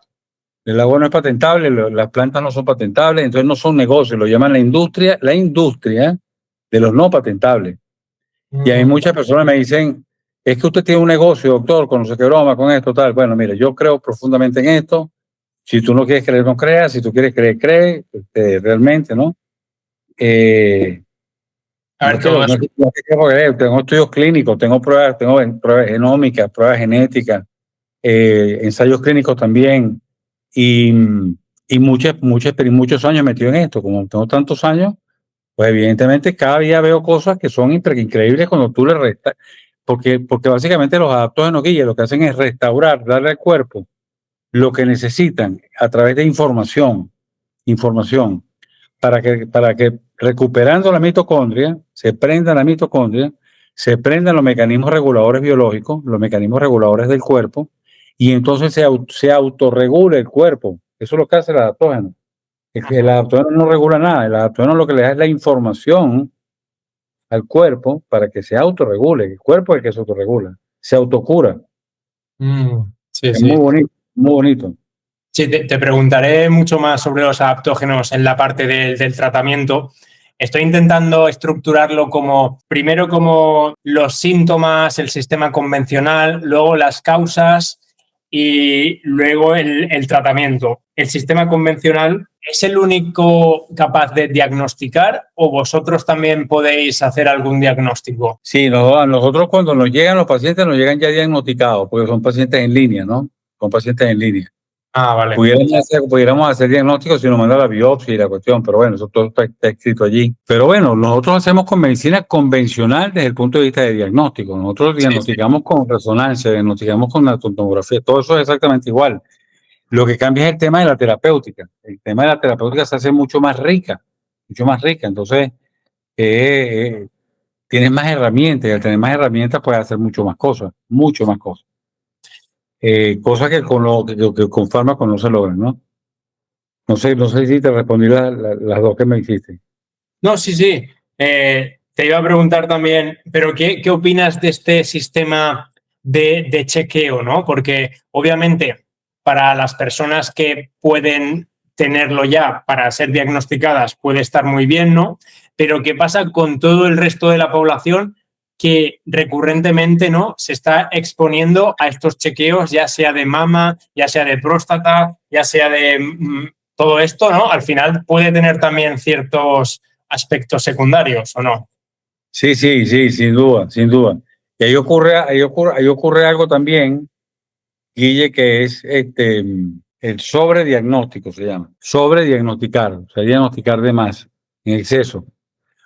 El agua no es patentable, las plantas no son patentables, entonces no son negocios, lo llaman la industria de los no patentables. Y hay muchas personas que me dicen, es que usted tiene un negocio, doctor, con no sé qué broma, con esto, tal. Bueno, mire, yo creo profundamente en esto. Si tú no quieres creer, no creas. Si tú quieres creer, cree. Realmente, ¿no? A ver, No es que creer. Tengo estudios clínicos, tengo pruebas genómicas, pruebas genéticas, ensayos clínicos también. Y muchos años metido en esto. Como tengo tantos años, pues evidentemente cada día veo cosas que son increíbles cuando tú le restas, porque básicamente los adaptógenos guía lo que hacen es restaurar, darle al cuerpo lo que necesitan a través de información, para que recuperando la mitocondria, se prendan los mecanismos reguladores biológicos, los mecanismos reguladores del cuerpo, y entonces se autorregula el cuerpo. Eso es lo que hace el adaptógeno. El adaptógeno no regula nada, el adaptógeno lo que le da es la información al cuerpo para que se autorregule. El cuerpo es el que se autorregula, se autocura. Sí, Es sí. muy bonito, muy bonito. Sí, te preguntaré mucho más sobre los adaptógenos en la parte del tratamiento. Estoy intentando estructurarlo primero como los síntomas, el sistema convencional, luego las causas y luego el tratamiento. El sistema convencional ¿Es el único capaz de diagnosticar o vosotros también podéis hacer algún diagnóstico? Sí, a nosotros cuando nos llegan los pacientes, nos llegan ya diagnosticados, porque son pacientes en línea, ¿no? Son pacientes en línea. Ah, vale. Pudiéramos hacer diagnósticos si nos manda la biopsia y la cuestión, pero bueno, eso todo está escrito allí. Pero bueno, nosotros hacemos con medicina convencional desde el punto de vista de diagnóstico. Nosotros diagnosticamos con resonancia, diagnosticamos con la tomografía, todo eso es exactamente igual. Lo que cambia es el tema de la terapéutica. El tema de la terapéutica se hace mucho más rica, mucho más rica. Entonces, tienes más herramientas y al tener más herramientas puedes hacer mucho más cosas. Cosas que con fármacos no se logran, ¿no? No sé si te respondí las dos que me hiciste. No, sí, sí. Te iba a preguntar también, pero ¿qué opinas de este sistema de chequeo, ¿no? Porque obviamente para las personas que pueden tenerlo ya para ser diagnosticadas puede estar muy bien, ¿no? Pero ¿qué pasa con todo el resto de la población que recurrentemente, ¿no?, se está exponiendo a estos chequeos, ya sea de mama, ya sea de próstata, ya sea de todo esto, ¿no? Al final puede tener también ciertos aspectos secundarios, ¿o no? Sí, sin duda, sin duda. Y ahí ocurre algo también, Guille, que es el sobrediagnóstico, se llama. Sobrediagnosticar, o sea, diagnosticar de más, en exceso.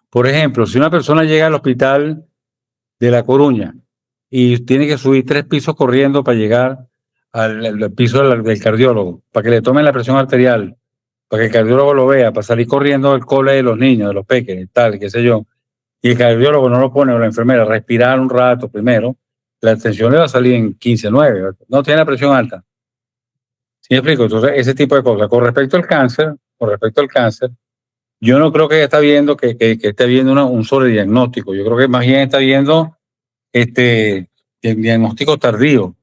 Por ejemplo, si una persona llega al hospital de La Coruña y tiene que subir 3 pisos corriendo para llegar al piso del cardiólogo, para que le tomen la presión arterial, para que el cardiólogo lo vea, para salir corriendo del cole de los niños, de los peques, tal, qué sé yo, y el cardiólogo no lo pone, o la enfermera, respirar un rato primero, la tensión le va a salir en 15,9, no tiene la presión alta. ¿Sí me explico? Entonces, ese tipo de cosas. Con respecto al cáncer, yo no creo que ella está viendo que esté viendo un sobrediagnóstico. Yo creo que más bien está viendo el diagnóstico tardío.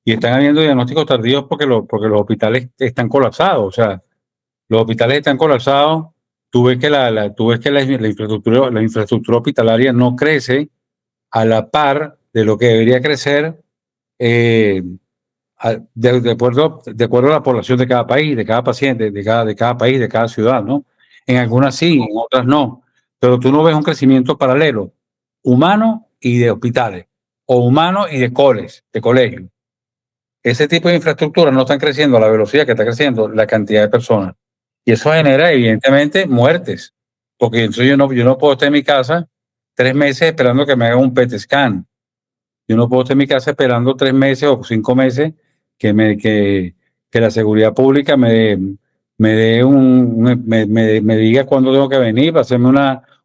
Y están habiendo diagnósticos tardíos porque los hospitales están colapsados. O sea, los hospitales están colapsados. Tú ves que la infraestructura hospitalaria no crece a la par de lo que debería crecer eh, de acuerdo a la población de cada país, de cada paciente, de cada país, de cada ciudad, ¿no? En algunas sí, en otras no. Pero tú no ves un crecimiento paralelo, humano y de hospitales, o humano y de colegios. Ese tipo de infraestructuras no están creciendo a la velocidad que está creciendo la cantidad de personas. Y eso genera, evidentemente, muertes. Porque entonces yo no puedo estar en mi casa 3 meses esperando que me hagan un PET scan. Yo no puedo estar en mi casa esperando 3 meses o 5 meses que la seguridad pública me diga cuándo tengo que venir para hacerme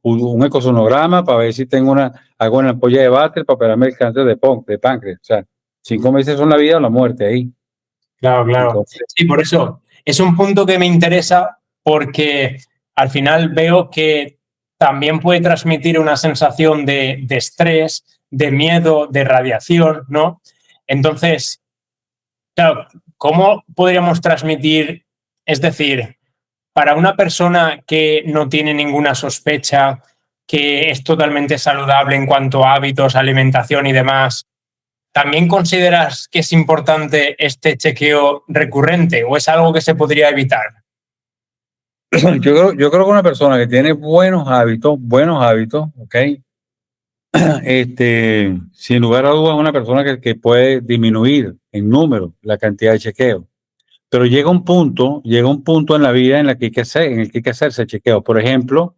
un ecosonograma para ver si tengo algo en la ampolla de váter para operarme el cáncer de páncreas. O sea, 5 meses son la vida o la muerte ahí. Claro, claro. Entonces, sí, por eso es un punto que me interesa porque al final veo que también puede transmitir una sensación de estrés, de miedo, de radiación, ¿no? Entonces, claro, ¿cómo podríamos transmitir? Es decir, para una persona que no tiene ninguna sospecha, que es totalmente saludable en cuanto a hábitos, alimentación y demás, ¿también consideras que es importante este chequeo recurrente o es algo que se podría evitar? yo creo que una persona que tiene buenos hábitos, ¿ok? Sin lugar a dudas, es una persona que puede disminuir en número la cantidad de chequeos. Pero llega un punto en la vida en el que hay que hacerse chequeos. Por ejemplo,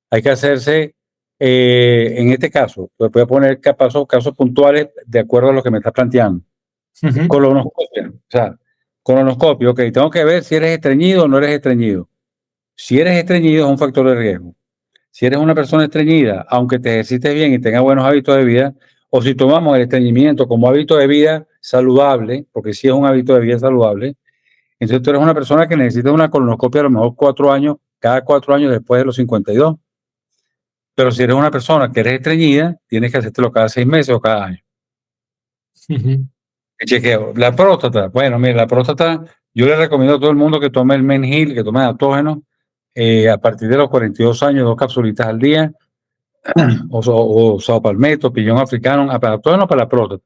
hay que hacerse, en este caso, voy a poner casos puntuales de acuerdo a lo que me está planteando. Colonoscopia, o sea, colonoscopia, ok, tengo que ver si eres estreñido o no eres estreñido. Si eres estreñido es un factor de riesgo. Si eres una persona estreñida, aunque te ejercites bien y tengas buenos hábitos de vida, o si tomamos el estreñimiento como hábito de vida saludable, porque sí es un hábito de vida saludable, entonces tú eres una persona que necesita una colonoscopia a lo mejor 4 años, cada 4 años después de los 52. Pero si eres una persona que eres estreñida, tienes que hacértelo cada 6 meses o cada año. El chequeo. La próstata, bueno, mira, la próstata, yo le recomiendo a todo el mundo que tome el Menhil, que tome adaptógeno, a partir de los 42 años, 2 capsulitas al día, o saopalmeto, pillón africano, adaptógeno para la próstata.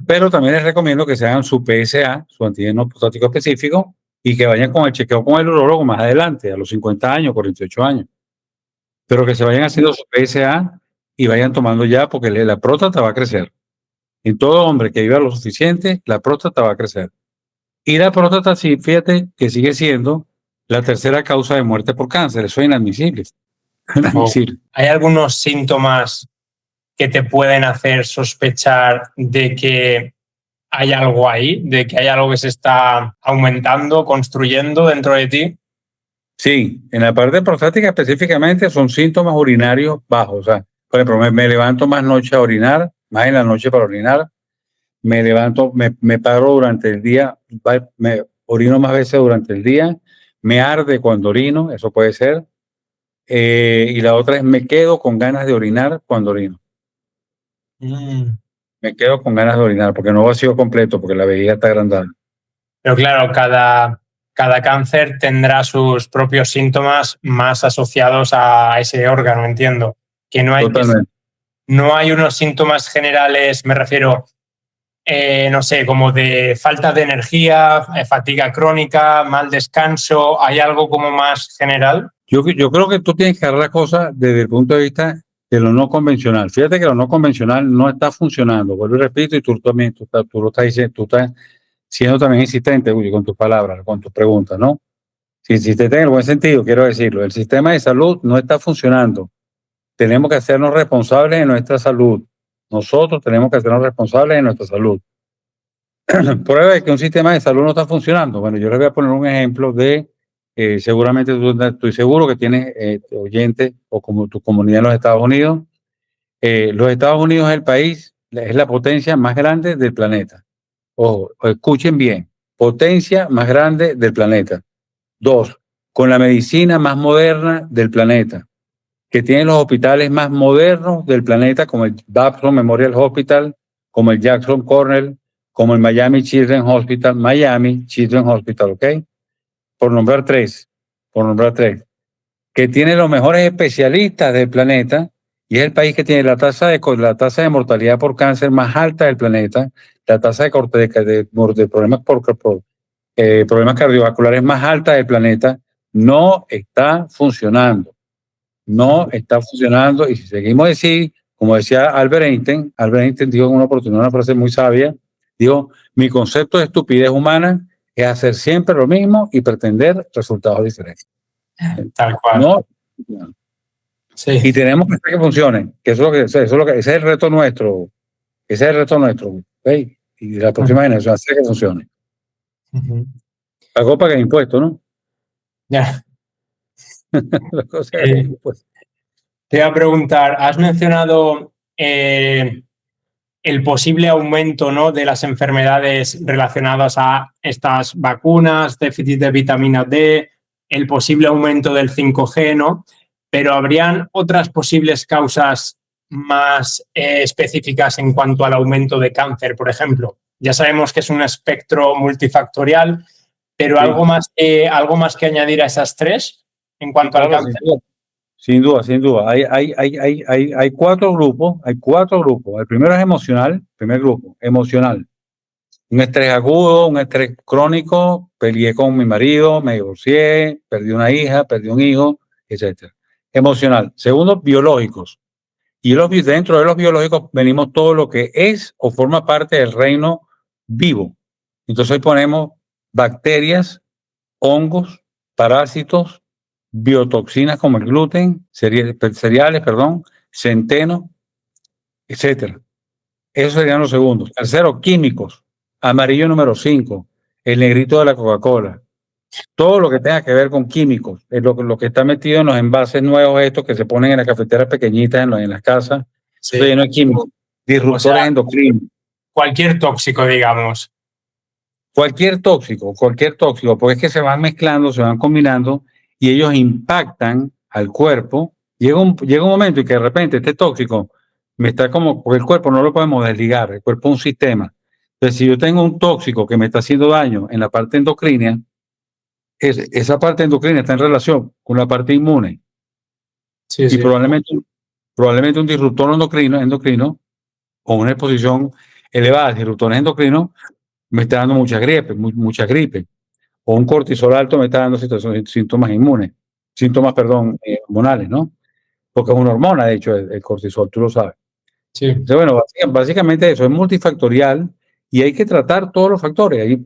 Pero también les recomiendo que se hagan su PSA, su antígeno prostático específico, y que vayan con el chequeo con el urólogo más adelante, a los 50 años, 48 años. Pero que se vayan haciendo su PSA y vayan tomando ya, porque la próstata va a crecer. En todo hombre que viva lo suficiente, la próstata va a crecer. Y la próstata, sí, fíjate que sigue siendo la tercera causa de muerte por cáncer. Eso es inadmisible. Inadmisible. ¿Hay algunos síntomas que te pueden hacer sospechar de que hay algo ahí, de que hay algo que se está aumentando, construyendo dentro de ti? Sí, en la parte prostática específicamente son síntomas urinarios bajos. O sea, por ejemplo, me levanto más noche a orinar, más en la noche para orinar. Me levanto, me paro durante el día, me orino más veces durante el día. Me arde cuando orino, eso puede ser. Y la otra es me quedo con ganas de orinar cuando orino. Me quedo con ganas de orinar porque no vacío completo, porque la vejiga está agrandada. Pero claro, cada cáncer tendrá sus propios síntomas más asociados a ese órgano, entiendo. Que no hay, no hay unos síntomas generales, me refiero, no sé, como de falta de energía, fatiga crónica, mal descanso. ¿Hay algo como más general? Yo creo que tú tienes que ver la cosa desde el punto de vista de lo no convencional. Fíjate que lo no convencional no está funcionando. Vuelvo y repito, y tú también, tú lo estás diciendo, tú estás siendo también insistente, Willy, con tus palabras, con tus preguntas, ¿no? Si insistente en el buen sentido, quiero decirlo. El sistema de salud no está funcionando. Tenemos que hacernos responsables de nuestra salud. Nosotros tenemos que hacernos responsables de nuestra salud. Prueba de que un sistema de salud no está funcionando. Bueno, yo les voy a poner un ejemplo de, seguramente estoy seguro que tienes oyentes o como tu comunidad en los Estados Unidos. Los Estados Unidos es el país, es la potencia más grande del planeta. Ojo, escuchen bien, potencia más grande del planeta. 2, con la medicina más moderna del planeta, que tiene los hospitales más modernos del planeta, como el Babson Memorial Hospital, como el Jackson Cornell, como el Miami Children's Hospital, ¿ok? Por nombrar tres, que tiene los mejores especialistas del planeta y es el país que tiene la tasa de mortalidad por cáncer más alta del planeta, la tasa de problemas problemas cardiovasculares más alta del planeta. No está funcionando. No está funcionando y si seguimos así, como decía Albert Einstein dijo en una oportunidad una frase muy sabia, dijo, mi concepto de estupidez humana es hacer siempre lo mismo y pretender resultados diferentes. Tal cual. No. Sí. Y tenemos que hacer que funcione, que ese es el reto nuestro, ¿okay? Y la próxima generación hacer que funcione. Pagó para el impuesto, ¿no? Ya. La cosa pues. Te voy a preguntar, has mencionado el posible aumento, ¿no?, de las enfermedades relacionadas a estas vacunas, déficit de vitamina D, el posible aumento del 5G, ¿no? Pero ¿habrían otras posibles causas más específicas en cuanto al aumento de cáncer, por ejemplo? Ya sabemos que es un espectro multifactorial, pero sí. ¿Algo más que añadir a esas tres en cuanto al cáncer? Sin duda. Hay cuatro grupos. El primero es emocional, primer grupo, emocional. Un estrés agudo, un estrés crónico, peleé con mi marido, me divorcié, perdí una hija, perdí un hijo, etc. Emocional. Segundo, biológicos. Y dentro de los biológicos venimos todo lo que es o forma parte del reino vivo. Entonces ahí ponemos bacterias, hongos, parásitos, biotoxinas como el gluten, cereales, centeno, etcétera. Esos serían los segundos. Tercero, químicos. Amarillo número 5, el negrito de la Coca-Cola. Todo lo que tenga que ver con químicos, es lo que está metido en los envases nuevos estos que se ponen en las cafeteras pequeñitas en las casas. Sí. Eso lleno de químicos, disruptores endocrinos. Cualquier tóxico, digamos. Cualquier tóxico, porque es que se van mezclando, se van combinando y ellos impactan al cuerpo. Llega un momento en que de repente este tóxico me está porque el cuerpo no lo podemos desligar, el cuerpo es un sistema. Entonces, si yo tengo un tóxico que me está haciendo daño en la parte endocrina, esa parte endocrina está en relación con la parte inmune. Sí, y probablemente un disruptor endocrino o una exposición elevada de disruptores endocrinos me está dando mucha gripe. o un cortisol alto me está dando síntomas hormonales, ¿no? Porque es una hormona, de hecho, el cortisol, tú lo sabes. Sí. Entonces, bueno, básicamente eso es multifactorial y hay que tratar todos los factores.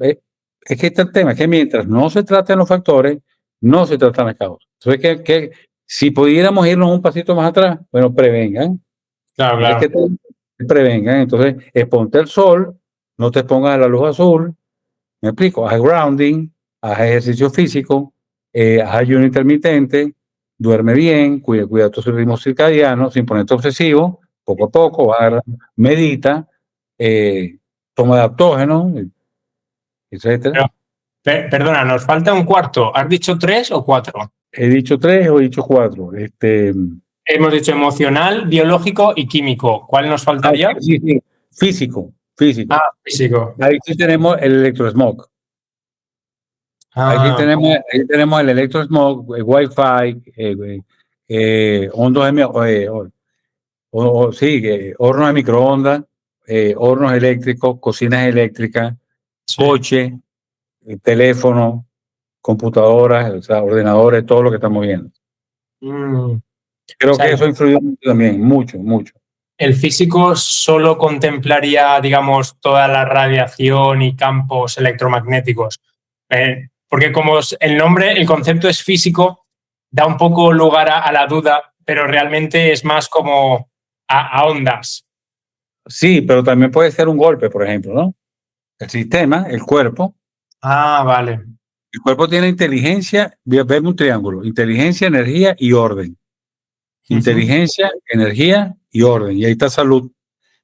Es que este tema es que mientras no se traten los factores, no se tratan las causas. Entonces, que si pudiéramos irnos un pasito más atrás, bueno, prevengan. Claro, Entonces, claro. que prevengan. Entonces, exponte al sol, no te pongas a la luz azul. ¿Me explico? Haz grounding, haz ejercicio físico, haz ayuno intermitente, duerme bien, cuida tu ritmo circadiano, sin ponerte obsesivo, poco a poco, medita, toma adaptógenos, etcétera. Perdona, nos falta un cuarto. ¿Has dicho 3 o 4? He dicho 3 o he dicho 4. Hemos dicho emocional, biológico y químico. ¿Cuál nos faltaría? Sí. Físico. Ah, físico. Ahí sí tenemos el electrosmog. Ahí tenemos el electrosmog, el Wi-Fi, ondas hornos de microondas, hornos eléctricos, cocinas eléctricas, Sí. coche, teléfono, computadoras, o sea, ordenadores, todo lo que estamos viendo. Creo que eso ha influido mucho también, mucho. ¿El físico solo contemplaría, digamos, toda la radiación y campos electromagnéticos? Porque como el concepto es físico, da un poco lugar a la duda, pero realmente es más como a ondas. Sí, pero también puede ser un golpe, por ejemplo, ¿no? El sistema, el cuerpo. Ah, vale. El cuerpo tiene inteligencia, vemos un triángulo, inteligencia, energía y orden. Inteligencia, energía y orden. Y ahí está salud.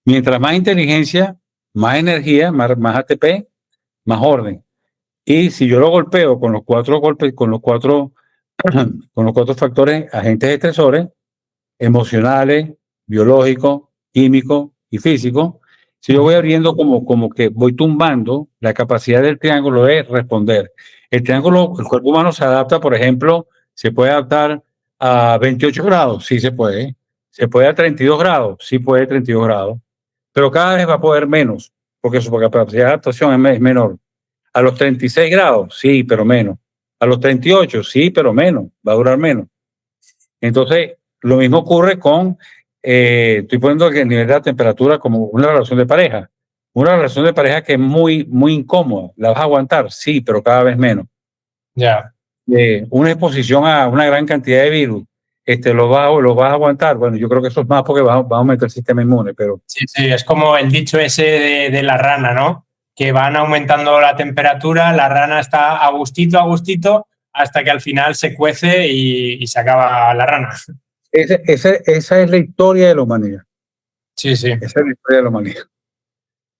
Mientras más inteligencia, más energía, más ATP, más orden. Y si yo lo golpeo con los 4 golpes, con los cuatro factores, agentes estresores, emocionales, biológicos, químicos y físicos, si yo voy abriendo como que voy tumbando la capacidad del triángulo de responder. El cuerpo humano se adapta, por ejemplo, se puede adaptar a 28 grados, sí se puede. Se puede a 32 grados, sí puede 32 grados. Pero cada vez va a poder menos, porque su capacidad de adaptación es menor. A los 36 grados, sí, pero menos. A los 38, sí, pero menos. Va a durar menos. Entonces, lo mismo ocurre con, estoy poniendo el nivel de la temperatura como una relación de pareja. Una relación de pareja que es muy, muy incómoda. ¿La vas a aguantar? Sí, pero cada vez menos. Ya. Una exposición a una gran cantidad de virus, ¿lo vas a aguantar? Bueno, yo creo que eso es más porque va a aumentar el sistema inmune, pero... Sí, es como el dicho ese de la rana, ¿no? Que van aumentando la temperatura, la rana está a gustito, hasta que al final se cuece y se acaba la rana. Esa es la historia de la humanidad. Sí. Esa es la historia de la humanidad.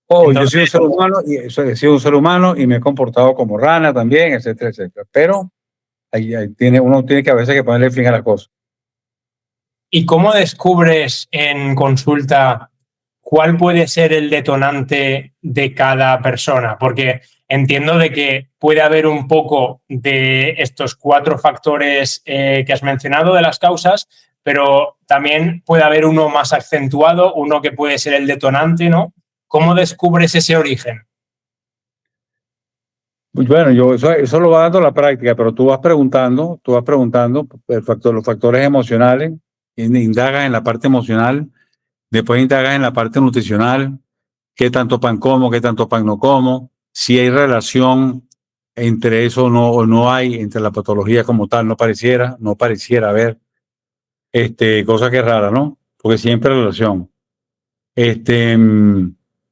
Entonces, yo he sido un ser humano y me he comportado como rana también, etcétera, etcétera. Pero uno tiene que a veces que ponerle fin a las cosas. ¿Y cómo descubres en consulta cuál puede ser el detonante de cada persona? Porque entiendo de que puede haber un poco de estos 4 factores que has mencionado de las causas, pero también puede haber uno más acentuado, uno que puede ser el detonante, ¿no? ¿Cómo descubres ese origen? Bueno, eso lo va dando la práctica, pero tú vas preguntando los factores emocionales, indagas en la parte emocional, después indagas en la parte nutricional, qué tanto pan como, qué tanto pan no como, si hay relación entre eso o no hay, entre la patología como tal, no pareciera haber, cosa que es rara, ¿no? Porque siempre hay relación.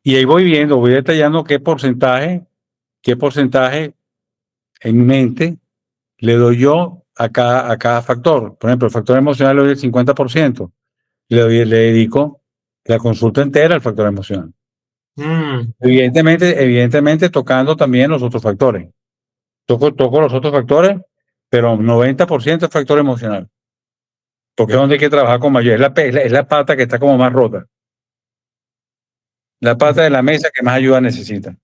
Y ahí voy detallando qué porcentaje en mi mente le doy yo a cada factor. Por ejemplo, el factor emocional le doy el 50%. Le dedico la consulta entera al factor emocional. Evidentemente tocando también los otros factores. Toco los otros factores, pero 90% es factor emocional. Porque es donde hay que trabajar con mayor. Es la pata que está como más rota. La pata de la mesa que más ayuda necesita.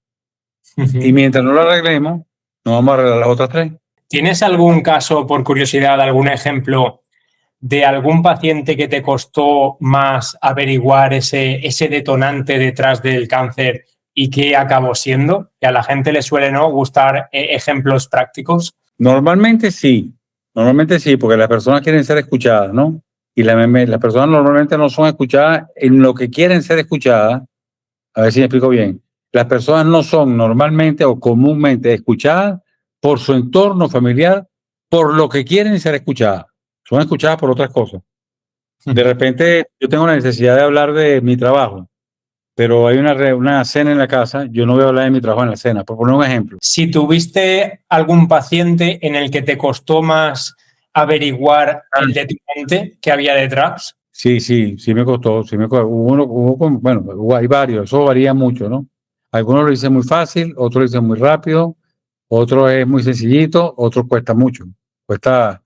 Y mientras no la arreglemos, no vamos a arreglar las otras 3. ¿Tienes algún caso, por curiosidad, algún ejemplo de algún paciente que te costó más averiguar ese detonante detrás del cáncer y qué acabó siendo? Que a la gente le suele, ¿no?, gustar ejemplos prácticos. Normalmente sí, porque las personas quieren ser escuchadas, ¿no? Y las personas normalmente no son escuchadas en lo que quieren ser escuchadas. A ver si me explico bien. Las personas no son normalmente o comúnmente escuchadas por su entorno familiar, por lo que quieren ser escuchadas. Son escuchadas por otras cosas. De repente yo tengo la necesidad de hablar de mi trabajo, pero hay una cena en la casa, yo no voy a hablar de mi trabajo en la cena, por poner un ejemplo. Si tuviste algún paciente en el que te costó más averiguar el detonante que había detrás. Sí me costó, hay varios, eso varía mucho, ¿no? Algunos lo dicen muy fácil, otros lo dicen muy rápido, otro es muy sencillito, otro cuesta mucho, cuesta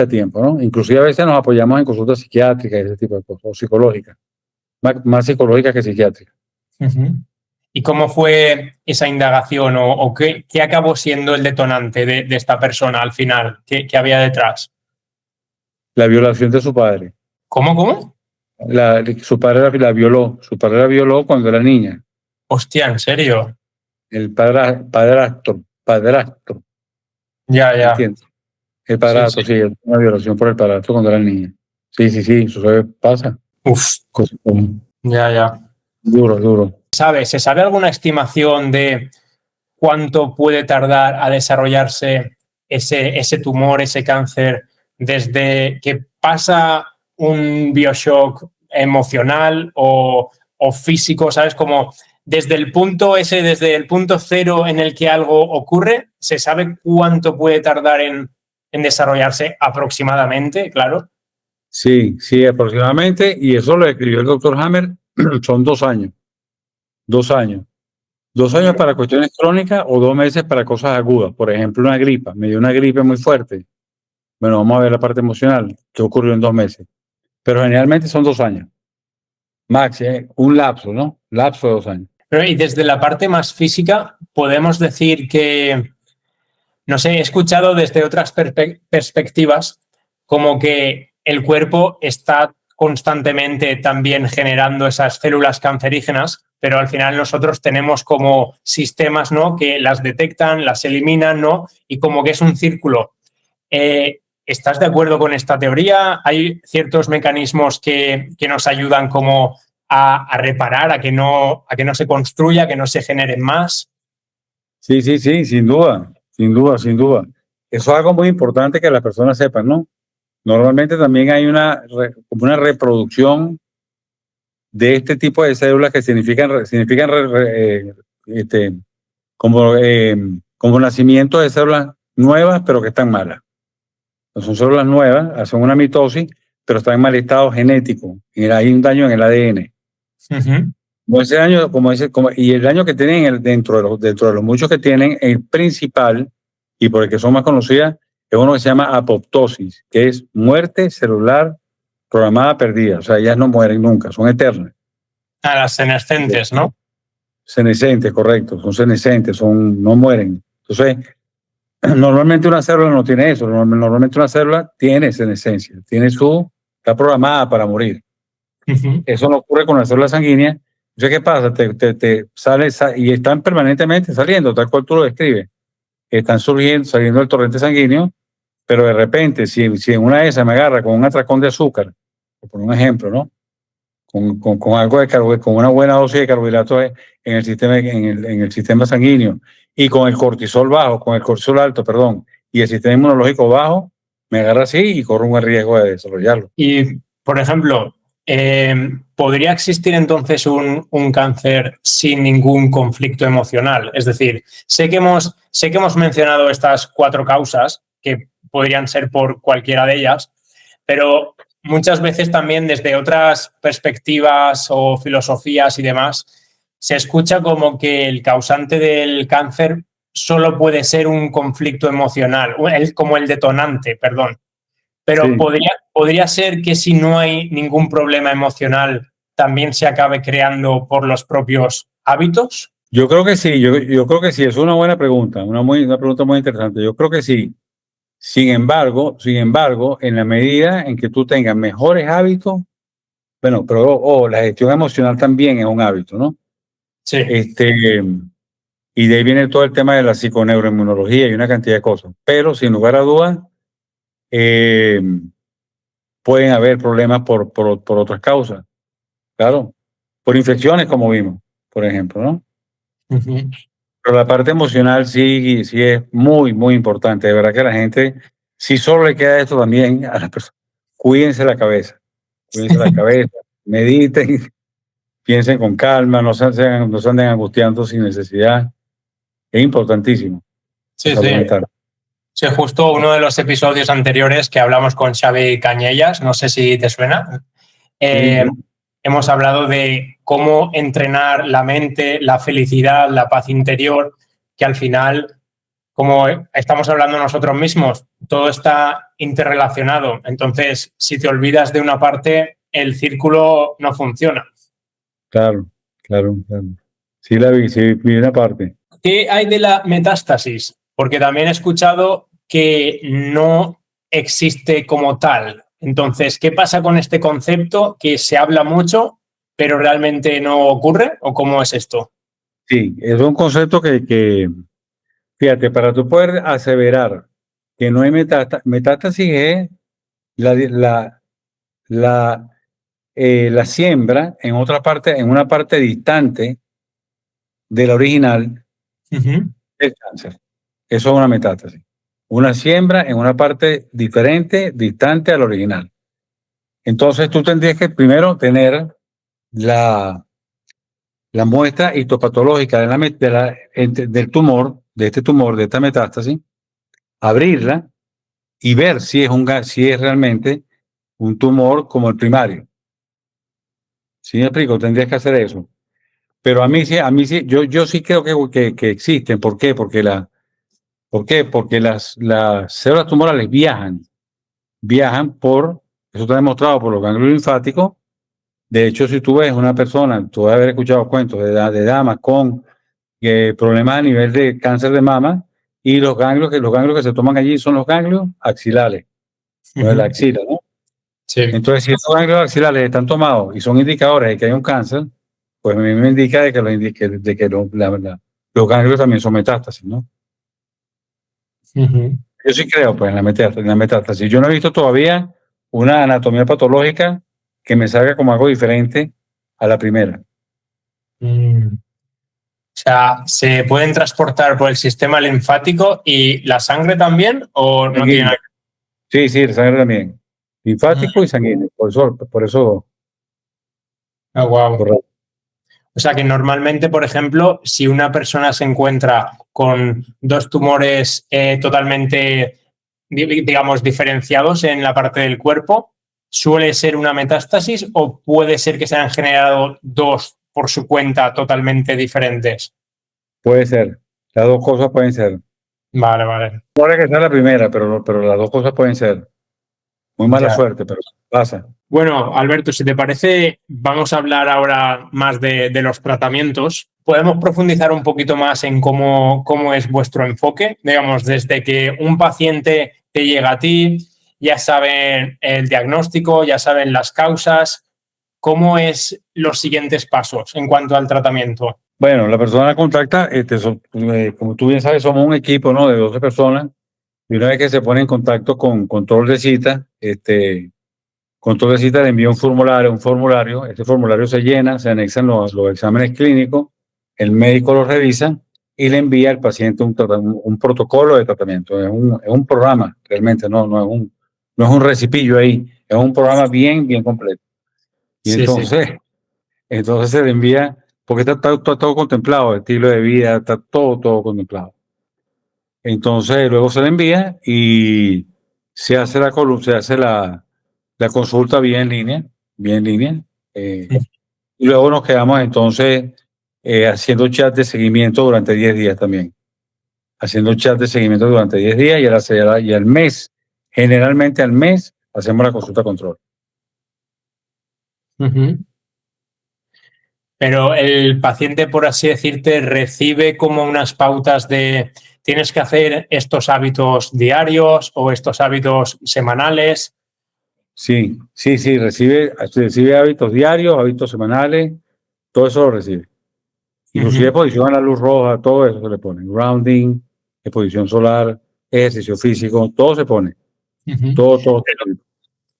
tiempo, ¿no? Inclusive a veces nos apoyamos en consultas psiquiátricas y ese tipo de cosas, o psicológicas, más psicológicas que psiquiátricas. ¿Y cómo fue esa indagación o qué acabó siendo el detonante de esta persona al final? ¿Qué había detrás? La violación de su padre. ¿Cómo? Su padre la violó cuando era niña. Hostia, ¿en serio? El padrastro. Ya. ¿Entiendes? El padrastro, sí, una violación por el padrastro cuando era niña. Sí, eso pasa. Uf. Ya. Duro. ¿Se sabe alguna estimación de cuánto puede tardar a desarrollarse ese tumor, ese cáncer, desde que pasa un bioshock emocional o físico, ¿sabes? Como desde el punto cero en el que algo ocurre, ¿se sabe cuánto puede tardar en desarrollarse aproximadamente? Claro. Sí, aproximadamente, y eso lo escribió el doctor Hammer, son 2 años. 2 años. 2 años para cuestiones crónicas o 2 meses para cosas agudas. Por ejemplo, una gripa. Me dio una gripe muy fuerte. Bueno, vamos a ver la parte emocional. ¿Qué ocurrió en 2 meses? Pero generalmente son 2 años. Max, un lapso, ¿no? Lapso de 2 años. Pero y desde la parte más física, podemos decir que, no sé, he escuchado desde otras perspectivas como que el cuerpo está constantemente también generando esas células cancerígenas, pero al final nosotros tenemos como sistemas, ¿no?, que las detectan, las eliminan, ¿no? Y como que es un círculo. ¿Estás de acuerdo con esta teoría? ¿Hay ciertos mecanismos que nos ayudan como a reparar, a que no se construya, que no se generen más? Sí, sin duda. Eso es algo muy importante que las personas sepan, ¿no? Normalmente también hay como una reproducción de este tipo de células que significan como nacimiento de células nuevas, pero que están malas. Son células nuevas, hacen una mitosis, pero están en mal estado genético. Hay un daño en el ADN. Ese daño, y el daño que tienen dentro de los muchos que tienen, el principal, y por el que son más conocidas, es uno que se llama apoptosis, que es muerte celular programada perdida. O sea, ellas no mueren nunca, son eternas. Las senescentes, ¿no? Senescentes, correcto, son senescentes, no mueren. Entonces, normalmente una célula no tiene eso, normalmente una célula tiene senescencia, está programada para morir. Eso no ocurre con la célula sanguínea. Entonces, ¿qué pasa? Te sale y están permanentemente saliendo, tal cual tú lo describes. Están saliendo del torrente sanguíneo, pero de repente, si en una de esas me agarra con un atracón de azúcar, por un ejemplo, ¿no? Con algo de con una buena dosis de carbohidratos en el sistema sanguíneo y con el cortisol alto, perdón, y el sistema inmunológico bajo, me agarra así y corro un riesgo de desarrollarlo. Y, por ejemplo, ¿podría existir entonces un cáncer sin ningún conflicto emocional? Es decir, sé que hemos mencionado estas 4 causas, que podrían ser por cualquiera de ellas, pero muchas veces también desde otras perspectivas o filosofías y demás, se escucha como que el causante del cáncer solo puede ser un conflicto emocional, como el detonante, perdón. Pero sí, podría ser que si no hay ningún problema emocional, también se acabe creando por los propios hábitos. Yo creo que sí, yo creo que sí, es una buena pregunta, una pregunta muy interesante. Yo creo que sí. Sin embargo, en la medida en que tú tengas mejores hábitos, bueno, pero la gestión emocional también es un hábito, ¿no? Sí. Y de ahí viene todo el tema de la psiconeuroinmunología y una cantidad de cosas. Pero sin lugar a dudas, pueden haber problemas por otras causas. Claro, por infecciones, como vimos, por ejemplo, ¿no? Uh-huh. Pero la parte emocional sí es muy, muy importante. De verdad que la gente, si solo le queda esto también a las personas, cuídense la cabeza, mediten, piensen con calma, no se anden angustiando sin necesidad. Es importantísimo la Sí, salud sí. mental. Sí, justo uno de los episodios anteriores que hablamos con Xavi Cañellas, no sé si te suena, hemos hablado de cómo entrenar la mente, la felicidad, la paz interior, que al final, como estamos hablando nosotros mismos, todo está interrelacionado. Entonces, si te olvidas de una parte, el círculo no funciona. Claro. Sí, vi una parte. ¿Qué hay de la metástasis? Porque también he escuchado que no existe como tal. Entonces, ¿qué pasa con este concepto que se habla mucho, pero realmente no ocurre? ¿O cómo es esto? Sí, es un concepto que fíjate, para tú poder aseverar que no hay metástasis es la, la, la siembra en otra parte, en una parte distante de la original del cáncer. Eso es una metástasis. Una siembra en una parte diferente, distante al original. Entonces tú tendrías que primero tener la muestra histopatológica del tumor, de este tumor, de esta metástasis, abrirla y ver si es realmente un tumor como el primario. ¿Sí me explico? Tendrías que hacer eso. Pero a mí sí, yo sí creo que existen. ¿Por qué? ¿Por qué? Porque las células tumorales viajan eso está demostrado por los ganglios linfáticos. De hecho, si tú ves una persona, tú debes haber escuchado cuentos de damas con problemas a nivel de cáncer de mama, y los ganglios que se toman allí son los ganglios axilares, no de la axila, ¿no? Sí. Entonces, si esos ganglios axilares están tomados y son indicadores de que hay un cáncer, pues a mí me indica de que los ganglios también son metástasis, ¿no? Yo sí creo, pues, en la metástasis. Yo no he visto todavía una anatomía patológica que me salga como algo diferente a la primera. O sea, ¿se pueden transportar por el sistema linfático y la sangre también o no tiene nada? Sí, la sangre también. Linfático y sanguíneo. Por eso. Oh, wow. Correcto. O sea que normalmente, por ejemplo, si una persona se encuentra con dos tumores totalmente, digamos, diferenciados en la parte del cuerpo, ¿suele ser una metástasis o puede ser que se hayan generado dos por su cuenta totalmente diferentes? Puede ser. Las dos cosas pueden ser. Vale. Puede que sea la primera, pero las dos cosas pueden ser. Muy mala suerte, pero pasa. Bueno, Alberto, si te parece, vamos a hablar ahora más de los tratamientos. ¿Podemos profundizar un poquito más en cómo es vuestro enfoque? Digamos, desde que un paciente te llega a ti, ya saben el diagnóstico, ya saben las causas. ¿Cómo es los siguientes pasos en cuanto al tratamiento? Bueno, la persona contacta, como tú bien sabes, somos un equipo, ¿no? De 12 personas. Y una vez que se pone en contacto con control de cita, control de cita le envía un formulario. Este formulario se llena, se anexan los exámenes clínicos, el médico los revisa y le envía al paciente un protocolo de tratamiento. Es un programa, realmente, no es un recipillo ahí, es un programa bien completo. Y entonces se le envía, porque está todo contemplado, estilo de vida, está todo contemplado. Entonces luego se le envía y se hace la consulta bien en línea. Y luego nos quedamos entonces haciendo chat de seguimiento durante 10 días también. Haciendo chat de seguimiento durante 10 días y al mes, generalmente al mes, hacemos la consulta control. Pero el paciente, por así decirte, recibe como unas pautas de tienes que hacer estos hábitos diarios o estos hábitos semanales. Sí, recibe hábitos diarios, hábitos semanales, todo eso lo recibe. Inclusive exposición a la luz roja, todo eso se le pone. Grounding, exposición solar, ejercicio físico, todo se pone. Todo.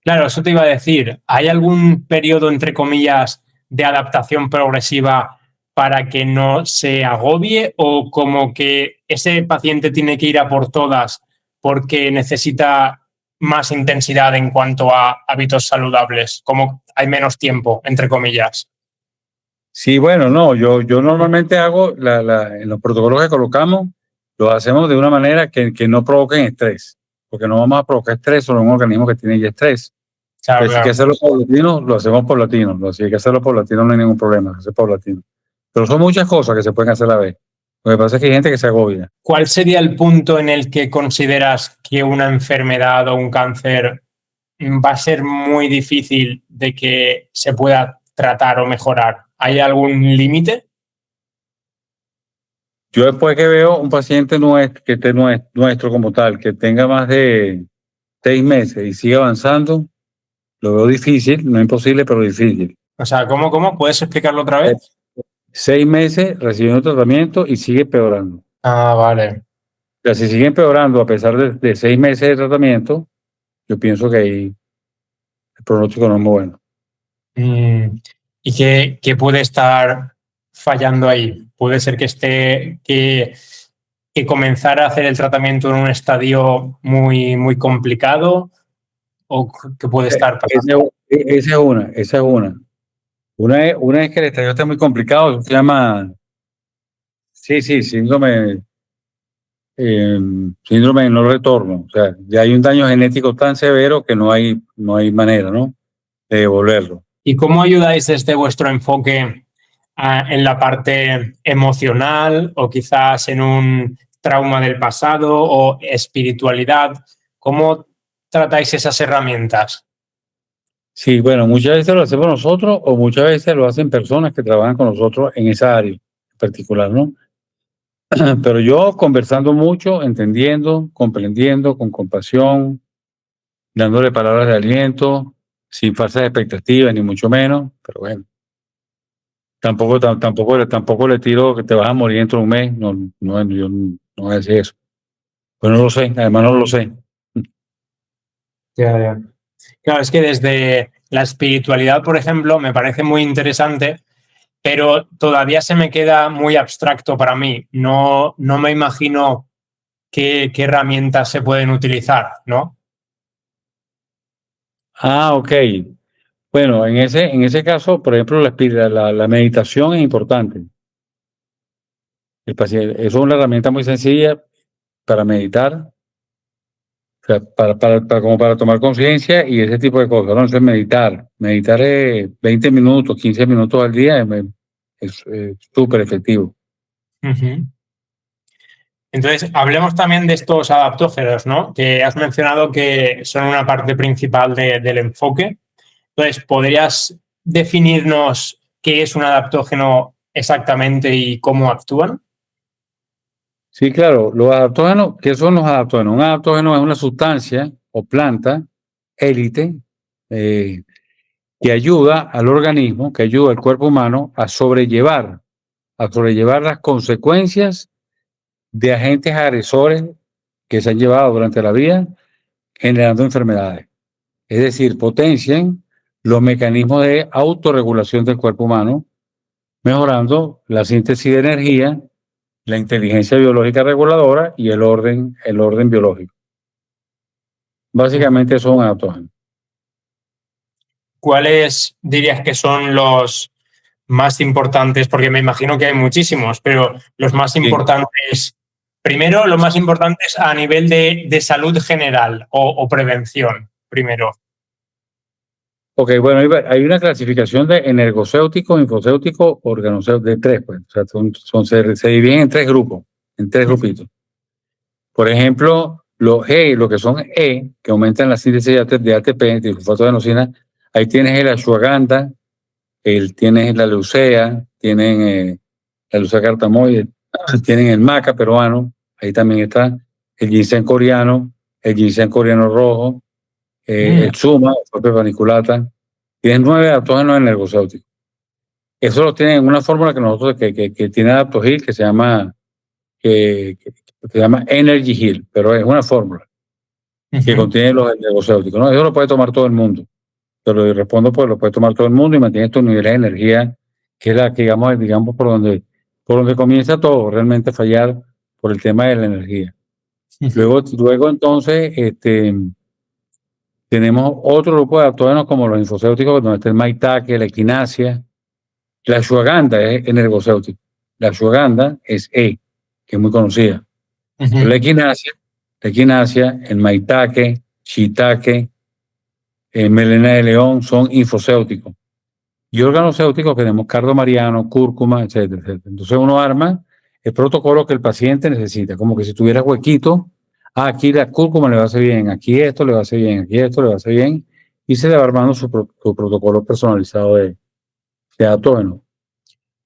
Claro, eso te iba a decir. ¿Hay algún periodo, entre comillas, de adaptación progresiva para que no se agobie o como que ese paciente tiene que ir a por todas porque necesita más intensidad en cuanto a hábitos saludables? Como hay menos tiempo, entre comillas. Sí, bueno, no, yo normalmente hago en los protocolos que colocamos, los hacemos de una manera que no provoquen estrés, porque no vamos a provocar estrés sobre un organismo que tiene ya estrés. Claro, Pero si hay que hacerlo paulatino, lo hacemos paulatino. Si hay que hacerlo paulatino, no hay ningún problema, se hace paulatino. Pero son muchas cosas que se pueden hacer a la vez. Lo que pasa es que hay gente que se agobia. ¿Cuál sería el punto en el que consideras que una enfermedad o un cáncer va a ser muy difícil de que se pueda tratar o mejorar? ¿Hay algún límite? Yo después que veo un paciente nuestro, que esté nuestro como tal, que tenga más de 6 meses y siga avanzando, lo veo difícil, no imposible, pero difícil. O sea, ¿cómo? ¿Puedes explicarlo otra vez? 6 meses recibiendo tratamiento y sigue empeorando. Ah, vale. O sea, si sigue empeorando a pesar de 6 meses de tratamiento, yo pienso que ahí el pronóstico no es muy bueno. ¿Y qué puede estar fallando ahí? Puede ser que comenzar a hacer el tratamiento en un estadio muy complicado o que puede estar pasando. Esa es una. Una es que el estadio está muy complicado, eso se llama, sí, síndrome de no retorno. O sea, ya hay un daño genético tan severo que no hay manera, ¿no? De devolverlo. ¿Y cómo ayudáis desde vuestro enfoque en la parte emocional o quizás en un trauma del pasado o espiritualidad? ¿Cómo tratáis esas herramientas? Sí, bueno, muchas veces lo hacemos nosotros o muchas veces lo hacen personas que trabajan con nosotros en esa área en particular, ¿no? Pero yo conversando mucho, entendiendo, comprendiendo, con compasión, dándole palabras de aliento, sin falsas expectativas, ni mucho menos, pero bueno, tampoco le tiro que te vas a morir dentro de un mes, yo no voy a decir eso. Pues no lo sé, además no lo sé. Ya. Claro, es que desde la espiritualidad, por ejemplo, me parece muy interesante, pero todavía se me queda muy abstracto para mí. No me imagino qué herramientas se pueden utilizar, ¿no? Ah, ok. Bueno, en ese caso, por ejemplo, la meditación es importante. El paciente, eso es una herramienta muy sencilla para meditar, o sea, como para tomar conciencia y ese tipo de cosas, ¿no? Entonces, meditar 20 minutos, 15 minutos al día es súper efectivo. Uh-huh. Entonces, hablemos también de estos adaptógenos, ¿no? Que has mencionado que son una parte principal del enfoque. Entonces, ¿podrías definirnos qué es un adaptógeno exactamente y cómo actúan? Sí, claro, los adaptógenos, ¿qué son los adaptógenos? Un adaptógeno es una sustancia o planta élite eh, que ayuda al organismo, que ayuda al cuerpo humano a sobrellevar las consecuencias de agentes agresores que se han llevado durante la vida generando enfermedades. Es decir, potencian los mecanismos de autorregulación del cuerpo humano, mejorando la síntesis de energía, la inteligencia biológica reguladora y el orden biológico. Básicamente son adaptógenos. ¿Cuáles dirías que son los más importantes? Porque me imagino que hay muchísimos, pero los más Sí. importantes, primero, los más importantes a nivel de salud general o prevención, primero. Ok, bueno, hay una clasificación de energocéuticos, infocéuticos, organocéuticos, de tres, pues. O sea, se dividen en tres grupos, en tres grupitos. Por ejemplo, lo que son que aumentan la síntesis de ATP, de sulfato de adenosina, ahí tienes el ashwagandha, tienes la leucea, tienen la leucea cartamoide, tienen el maca peruano, ahí también está el ginseng coreano rojo, el suma, el paniculata. Tienes 9 adaptógenos energocéuticos. Eso lo tiene en una fórmula que nosotros que tiene Adaptogil que se llama Energy Heal, pero es una fórmula que contiene los energéticos, ¿no? Eso lo puede tomar todo el mundo. Te lo respondo, pues lo puede tomar todo el mundo y mantiene estos niveles de energía, que es la que digamos por donde comienza todo realmente a fallar por el tema de la energía. Luego entonces, tenemos otro grupo de adaptógenos como los infocéuticos, donde está el maitake, la equinacia, la ashwagandha es energocéutico. La ashwagandha es que es muy conocida. La equinacia, el maitake, shiitake, melena de león son infocéuticos. Y organocéuticos tenemos cardo mariano, cúrcuma, etcétera, etcétera. Entonces uno arma el protocolo que el paciente necesita, como que si tuviera huequito, aquí la cúrcuma le va a hacer bien, aquí esto le va a hacer bien, aquí esto le va a hacer bien, y se le va armando su protocolo personalizado de adaptógeno.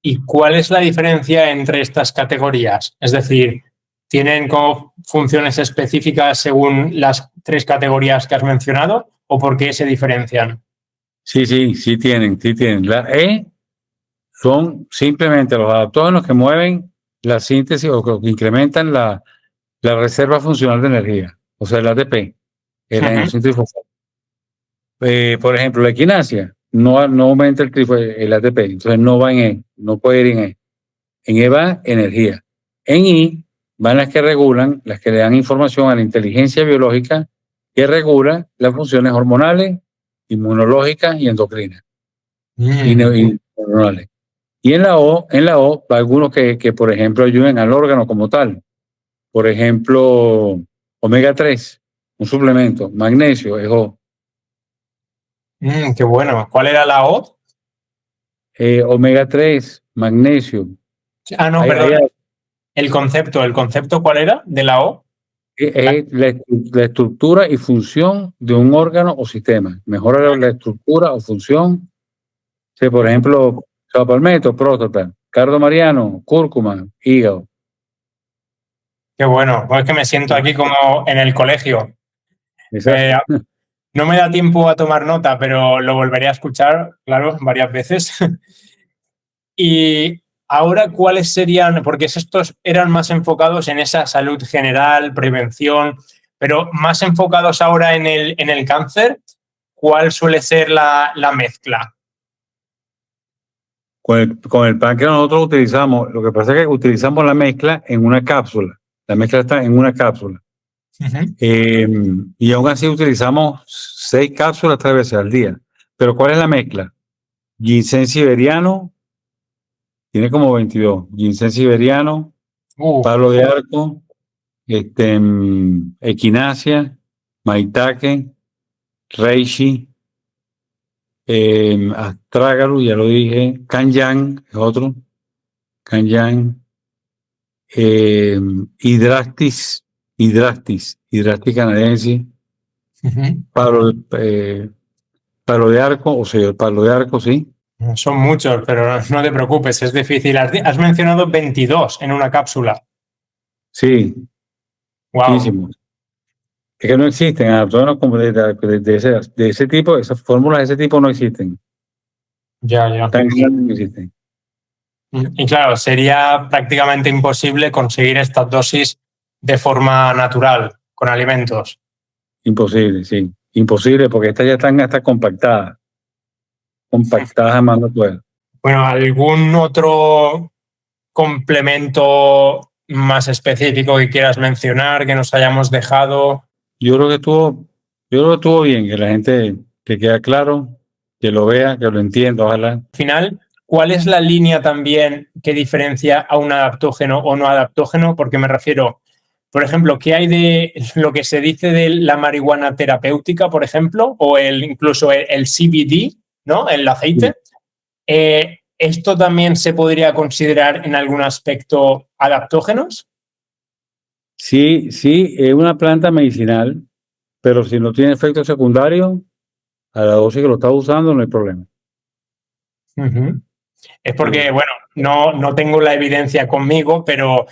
¿Y cuál es la diferencia entre estas categorías? Es decir, ¿tienen como funciones específicas según las 3 categorías que has mencionado o por qué se diferencian? Sí tienen. La son simplemente los adaptógenos que mueven la síntesis o que incrementan la reserva funcional de energía, o sea, el ATP, el adenosíntese fosfato. Por ejemplo, la equinacia no aumenta el ATP, entonces no va en E, no puede ir en E. En E va energía. En I van las que regulan, las que le dan información a la inteligencia biológica que regula las funciones hormonales, inmunológicas y endocrinas. Y neuronales. Y en la O va algunos que, por ejemplo, ayuden al órgano como tal. Por ejemplo, omega 3, un suplemento, magnesio, es O. Qué bueno. ¿Cuál era la O? Omega 3, magnesio. No, perdón. El concepto, ¿cuál era de la O? Es la estructura y función de un órgano o sistema. Mejora la estructura o función. Sí, por ejemplo, palmetto, próstata, cardo mariano, cúrcuma, hígado. Qué bueno. Es que me siento aquí como en el colegio. No me da tiempo a tomar nota, pero lo volveré a escuchar, claro, varias veces. Y ahora, ¿cuáles serían? Porque estos eran más enfocados en esa salud general, prevención, pero más enfocados ahora en el cáncer, ¿cuál suele ser la mezcla? Con el pan que nosotros utilizamos, lo que pasa es que utilizamos la mezcla en una cápsula. La mezcla está en una cápsula. Y aún así utilizamos 6 cápsulas 3 veces al día. Pero ¿cuál es la mezcla? Ginseng siberiano, tiene como 22. Ginseng siberiano, palo de arco, equinacia, maitake, reishi, astrágalo, ya lo dije, kanyan, es otro, kanyan, hidrastis canadiense, palo de arco, o sea, el palo de arco, sí. Son muchos, pero no te preocupes, es difícil. Has mencionado 22 en una cápsula. Sí, wow. Muchísimos. Es que no existen adaptógenos como de ese tipo, esas fórmulas de ese tipo no existen. Ya. Tan grandes no existen. Y claro, sería prácticamente imposible conseguir estas dosis de forma natural, con alimentos. Imposible, sí. Imposible, porque estas ya están hasta compactadas. Compactadas a más no puedo. Bueno, ¿algún otro complemento más específico que quieras mencionar, que nos hayamos dejado? Yo creo que estuvo bien, que la gente que queda claro, que lo vea, que lo entienda, ojalá. Al final, ¿cuál es la línea también que diferencia a un adaptógeno o no adaptógeno? Porque me refiero, por ejemplo, ¿qué hay de lo que se dice de la marihuana terapéutica, por ejemplo, o incluso el CBD, ¿no? El aceite. ¿Esto también se podría considerar en algún aspecto adaptógenos? Sí, es una planta medicinal, pero si no tiene efectos secundarios, a la dosis que lo está usando no hay problema. Es porque, bueno, no tengo la evidencia conmigo, pero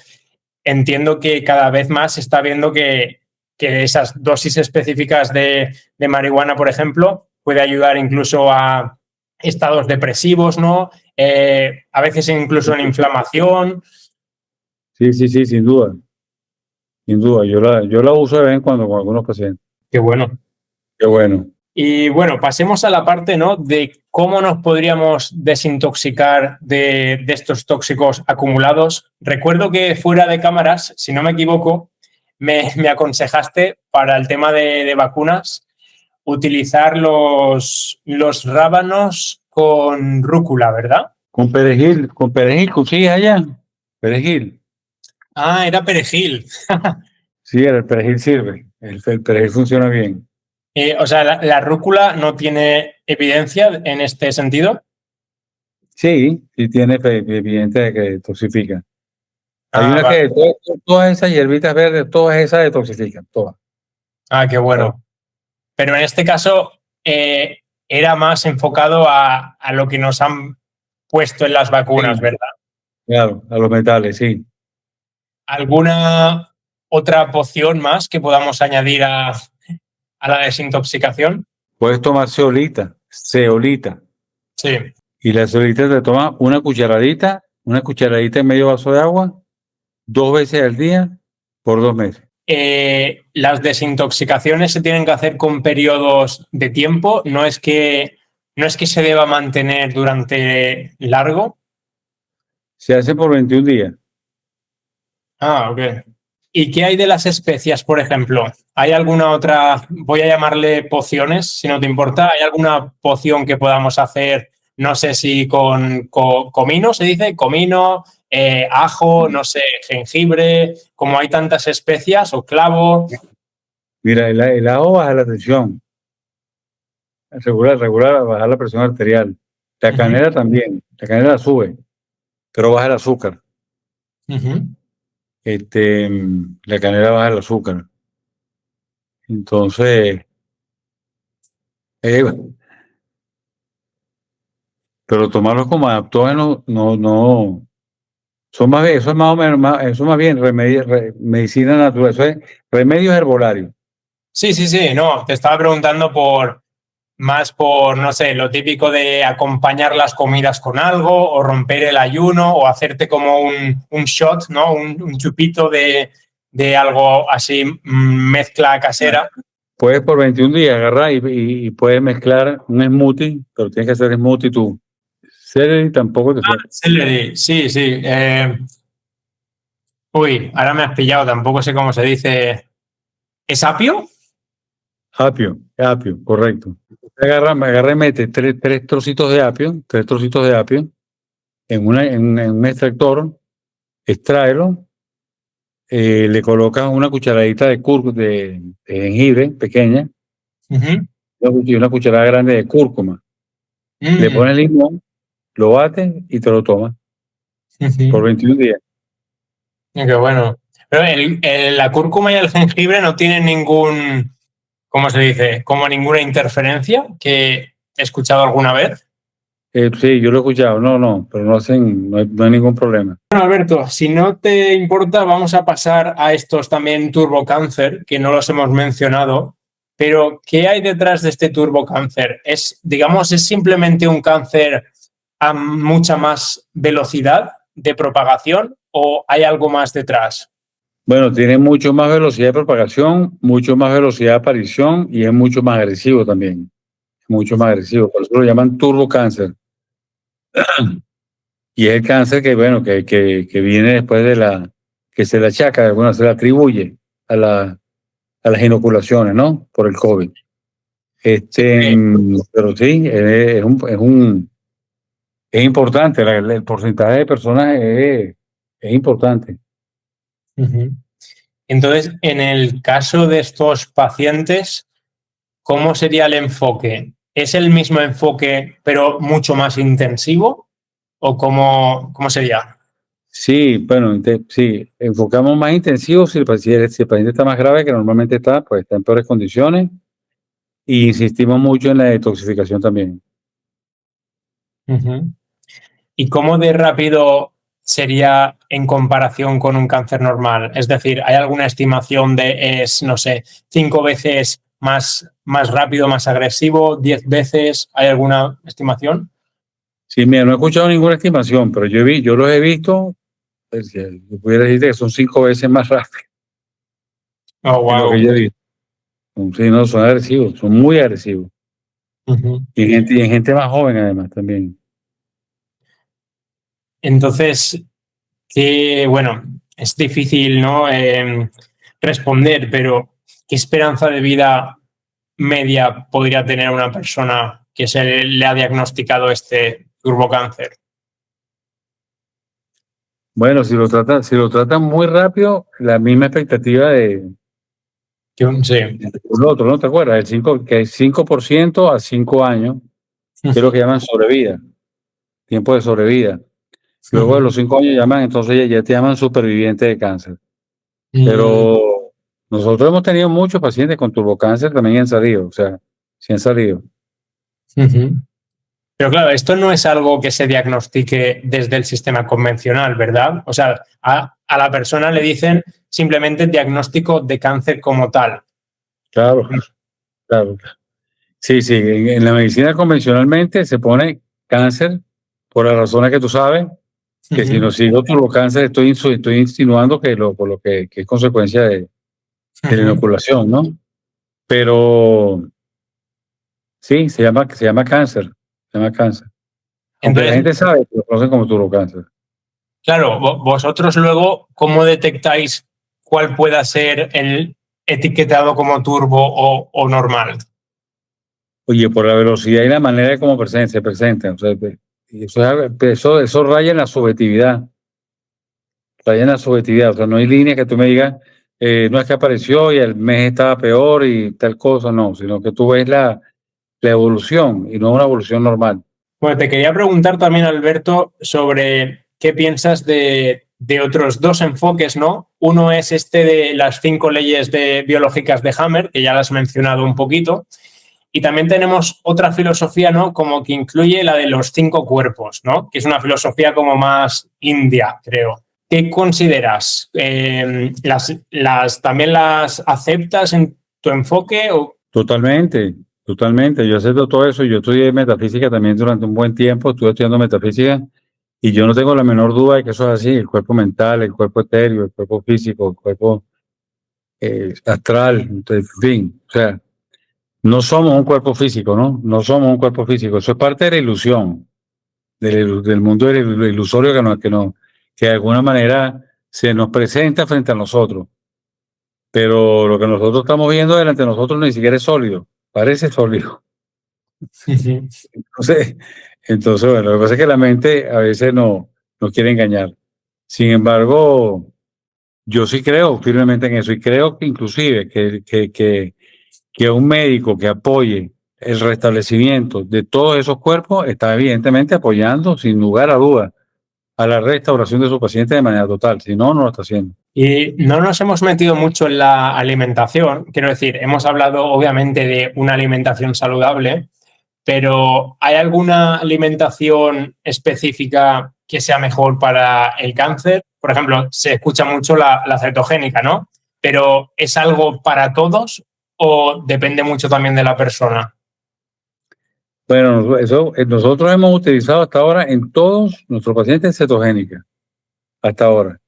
entiendo que cada vez más se está viendo que esas dosis específicas de marihuana, por ejemplo, puede ayudar incluso a estados depresivos, ¿no? A veces incluso en inflamación. Sí, sí, sí, sin duda. Sin duda. Yo la uso de vez en cuando con algunos pacientes. Qué bueno. Qué bueno. Y bueno, pasemos a la parte, ¿no?, de cómo nos podríamos desintoxicar de estos tóxicos acumulados. Recuerdo que fuera de cámaras, si no me equivoco, me aconsejaste para el tema de vacunas utilizar los rábanos con rúcula, ¿verdad? Con perejil, ¿consigues allá? Perejil. Ah, era perejil. Sí, el perejil sirve. El perejil funciona bien. O sea, la rúcula no tiene evidencia en este sentido. Sí, sí tiene evidente de que detoxifica. Hay Ah, una vale. que todas esas hierbitas verdes, todas esas detoxifican, todas. Ah, qué bueno. Pero en este caso era más enfocado a lo que nos han puesto en las vacunas, Sí, ¿verdad? claro, a los metales, sí. ¿Alguna otra poción más que podamos añadir a la desintoxicación? Puedes tomar ceolita. Sí. Y la ceolita te tomas una cucharadita en medio vaso de agua, 2 veces al día, por 2 meses. Las desintoxicaciones se tienen que hacer con periodos de tiempo, no es que se deba mantener durante largo. Se hace por 21 días. Ah, ok. ¿Y qué hay de las especias, por ejemplo? ¿Hay alguna otra, voy a llamarle pociones, si no te importa? ¿Hay alguna poción que podamos hacer, no sé si con comino, se dice, comino, ajo, no sé, jengibre, como hay tantas especias, o clavo? Mira, el ajo baja la tensión, regular, bajar la presión arterial. La Uh-huh. canela también, la canela sube, pero baja el azúcar. Uh-huh. La canela baja el azúcar. Entonces, pero tomarlos como adaptógenos no, son más bien, eso es más o menos, eso más bien medicina natural, eso es remedios herbolarios. Sí, sí, sí, no, te estaba preguntando más por, no sé, lo típico de acompañar las comidas con algo o romper el ayuno o hacerte como un shot, ¿no? Un chupito de algo así, mezcla casera. Puedes por 21 días agarrar y puedes mezclar un smoothie, pero tienes que hacer smoothie tú. Celery tampoco te falta. Celery, sí, sí. Uy, ahora me has pillado, tampoco sé cómo se dice. ¿Es apio? Apio, correcto. Agarra y mete tres trocitos de apio en un extractor, extráelo, le colocas una cucharadita de jengibre pequeña, Uh-huh. y una cucharada grande de cúrcuma. Le pones limón, lo bates y te lo tomas por Uh-huh. 21 días. Qué bueno. Pero la cúrcuma y el jengibre no tienen ¿cómo se dice? Como ninguna interferencia que he escuchado alguna vez. Sí, yo lo he escuchado, no, pero no hay ningún problema. Bueno, Alberto, si no te importa, vamos a pasar a estos también turbocáncer, que no los hemos mencionado. Pero, ¿qué hay detrás de este turbocáncer? Digamos, ¿es simplemente un cáncer a mucha más velocidad de propagación o hay algo más detrás? Bueno, tiene mucho más velocidad de propagación, mucho más velocidad de aparición y es mucho más agresivo también. Mucho más agresivo. Por eso lo llaman turbocáncer. Y es el cáncer que, bueno, que viene después que se le achaca, bueno, se le atribuye a las inoculaciones, ¿no? Por el COVID. Pero sí, es importante, el porcentaje de personas es importante. Uh-huh. Entonces, en el caso de estos pacientes, ¿cómo sería el enfoque? ¿Es el mismo enfoque, pero mucho más intensivo? ¿O cómo sería? Sí, bueno, sí, enfocamos más intensivo si el paciente está más grave, que normalmente pues está en peores condiciones, y insistimos mucho en la detoxificación también. Uh-huh. ¿Y cómo de rápido sería en comparación con un cáncer normal? Es decir, ¿hay alguna estimación no sé, 5 veces más rápido, más agresivo, 10 veces? ¿Hay alguna estimación? Sí, mira, no he escuchado ninguna estimación, pero yo los he visto, pues, yo pudiera decirte que son 5 veces más rápidos Oh, que lo que wow. yo he visto. Sí, no, son agresivos, son muy agresivos. Uh-huh. Y en gente más joven además también. Entonces, bueno, es difícil, ¿no? Responder, pero ¿qué esperanza de vida media podría tener una persona que se le ha diagnosticado este turbocáncer? Bueno, si lo tratan muy rápido, la misma expectativa de Sí. el otro, ¿no te acuerdas? Que es 5% a 5 años, que es lo que llaman sobrevida, tiempo de sobrevida. Luego de los 5 años llaman, entonces ya te llaman superviviente de cáncer. Pero nosotros hemos tenido muchos pacientes con turbocáncer también han salido, o sea, sí han salido. Pero claro, esto no es algo que se diagnostique desde el sistema convencional, ¿verdad? O sea, a la persona le dicen simplemente diagnóstico de cáncer como tal. Claro, claro. Sí, sí, en la medicina convencionalmente se pone cáncer por las razones que tú sabes, que si no sigo turbocáncer estoy insinuando por lo que es consecuencia de la inoculación, ¿no? Pero sí, se llama cáncer, se llama cáncer. Aunque la Entonces, gente sabe que lo conocen como turbocáncer. claro, vosotros luego, ¿cómo detectáis cuál pueda ser el etiquetado como turbo o normal? Oye, por la velocidad y la manera de cómo se presenta. O sea, y eso raya en la subjetividad. Raya en la subjetividad. O sea, no hay línea que tú me digas, no es que apareció y el mes estaba peor y tal cosa, no, sino que tú ves la evolución y no una evolución normal. Bueno, te quería preguntar también, Alberto, sobre qué piensas de otros dos enfoques, ¿no? Uno es este de las 5 leyes biológicas de Hammer, que ya las has mencionado un poquito, y también tenemos otra filosofía, ¿no? Como que incluye la de los 5 cuerpos, ¿no? Que es una filosofía como más india, creo. ¿Qué consideras? ¿También las aceptas en tu enfoque? Totalmente, totalmente. Yo acepto todo eso. Yo estudié metafísica también durante un buen tiempo. Estuve estudiando metafísica y yo no tengo la menor duda de que eso es así. El cuerpo mental, el cuerpo etéreo, el cuerpo físico, el cuerpo astral, entonces, en fin. O sea, no somos un cuerpo físico, ¿no? No somos un cuerpo físico. Eso es parte de la ilusión, del mundo ilusorio que de alguna manera se nos presenta frente a nosotros. Pero lo que nosotros estamos viendo delante de nosotros ni siquiera es sólido, parece sólido. Entonces, bueno, lo que pasa es que la mente a veces no quiere engañar. Sin embargo, yo sí creo firmemente en eso y creo que inclusive que un médico que apoye el restablecimiento de todos esos cuerpos está evidentemente apoyando, sin lugar a dudas, a la restauración de su paciente de manera total. Si no, no lo está haciendo. Y no nos hemos metido mucho en la alimentación, quiero decir, hemos hablado obviamente de una alimentación saludable, pero ¿hay alguna alimentación específica que sea mejor para el cáncer? Por ejemplo, se escucha mucho la cetogénica, ¿no? Pero ¿es algo para todos o depende mucho también de la persona? Bueno, eso nosotros hemos utilizado hasta ahora en todos nuestros pacientes cetogénica, hasta ahora.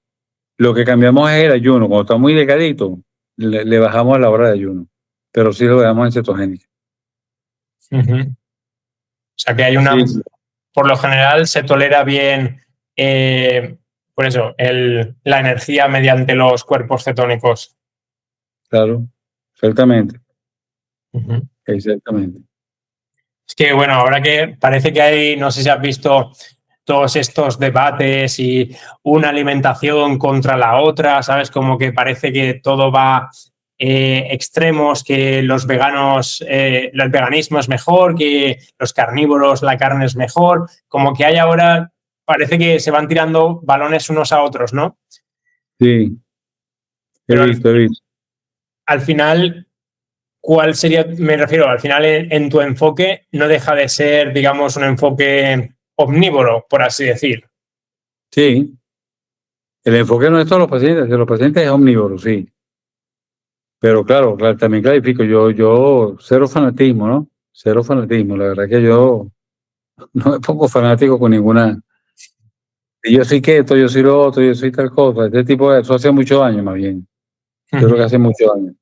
Lo que cambiamos es el ayuno. Cuando está muy delgadito, le bajamos a la hora de ayuno, pero sí lo dejamos en cetogénica. O sea que hay Sí, por lo general se tolera bien, por eso, la energía mediante los cuerpos cetónicos. claro, exactamente, Uh-huh. exactamente. Es que, bueno, ahora que parece que hay, no sé si has visto todos estos debates y una alimentación contra la otra, ¿sabes? Como que parece que todo va extremos, que los veganos, el veganismo es mejor, que los carnívoros, la carne es mejor, como que hay ahora, parece que se van tirando balones unos a otros, ¿no? Sí, Pero he visto. al final, ¿cuál sería, me refiero, al final en tu enfoque no deja de ser, digamos, un enfoque omnívoro, por así decir? Sí, el enfoque no es de los pacientes es omnívoro, sí. Pero claro, también clarifico, yo cero fanatismo, ¿no? Cero fanatismo. La verdad que yo no me pongo fanático con ninguna. Yo soy esto, yo soy lo otro, yo soy tal cosa. Este tipo de eso hace mucho daño, más bien. Yo creo que hace mucho daño.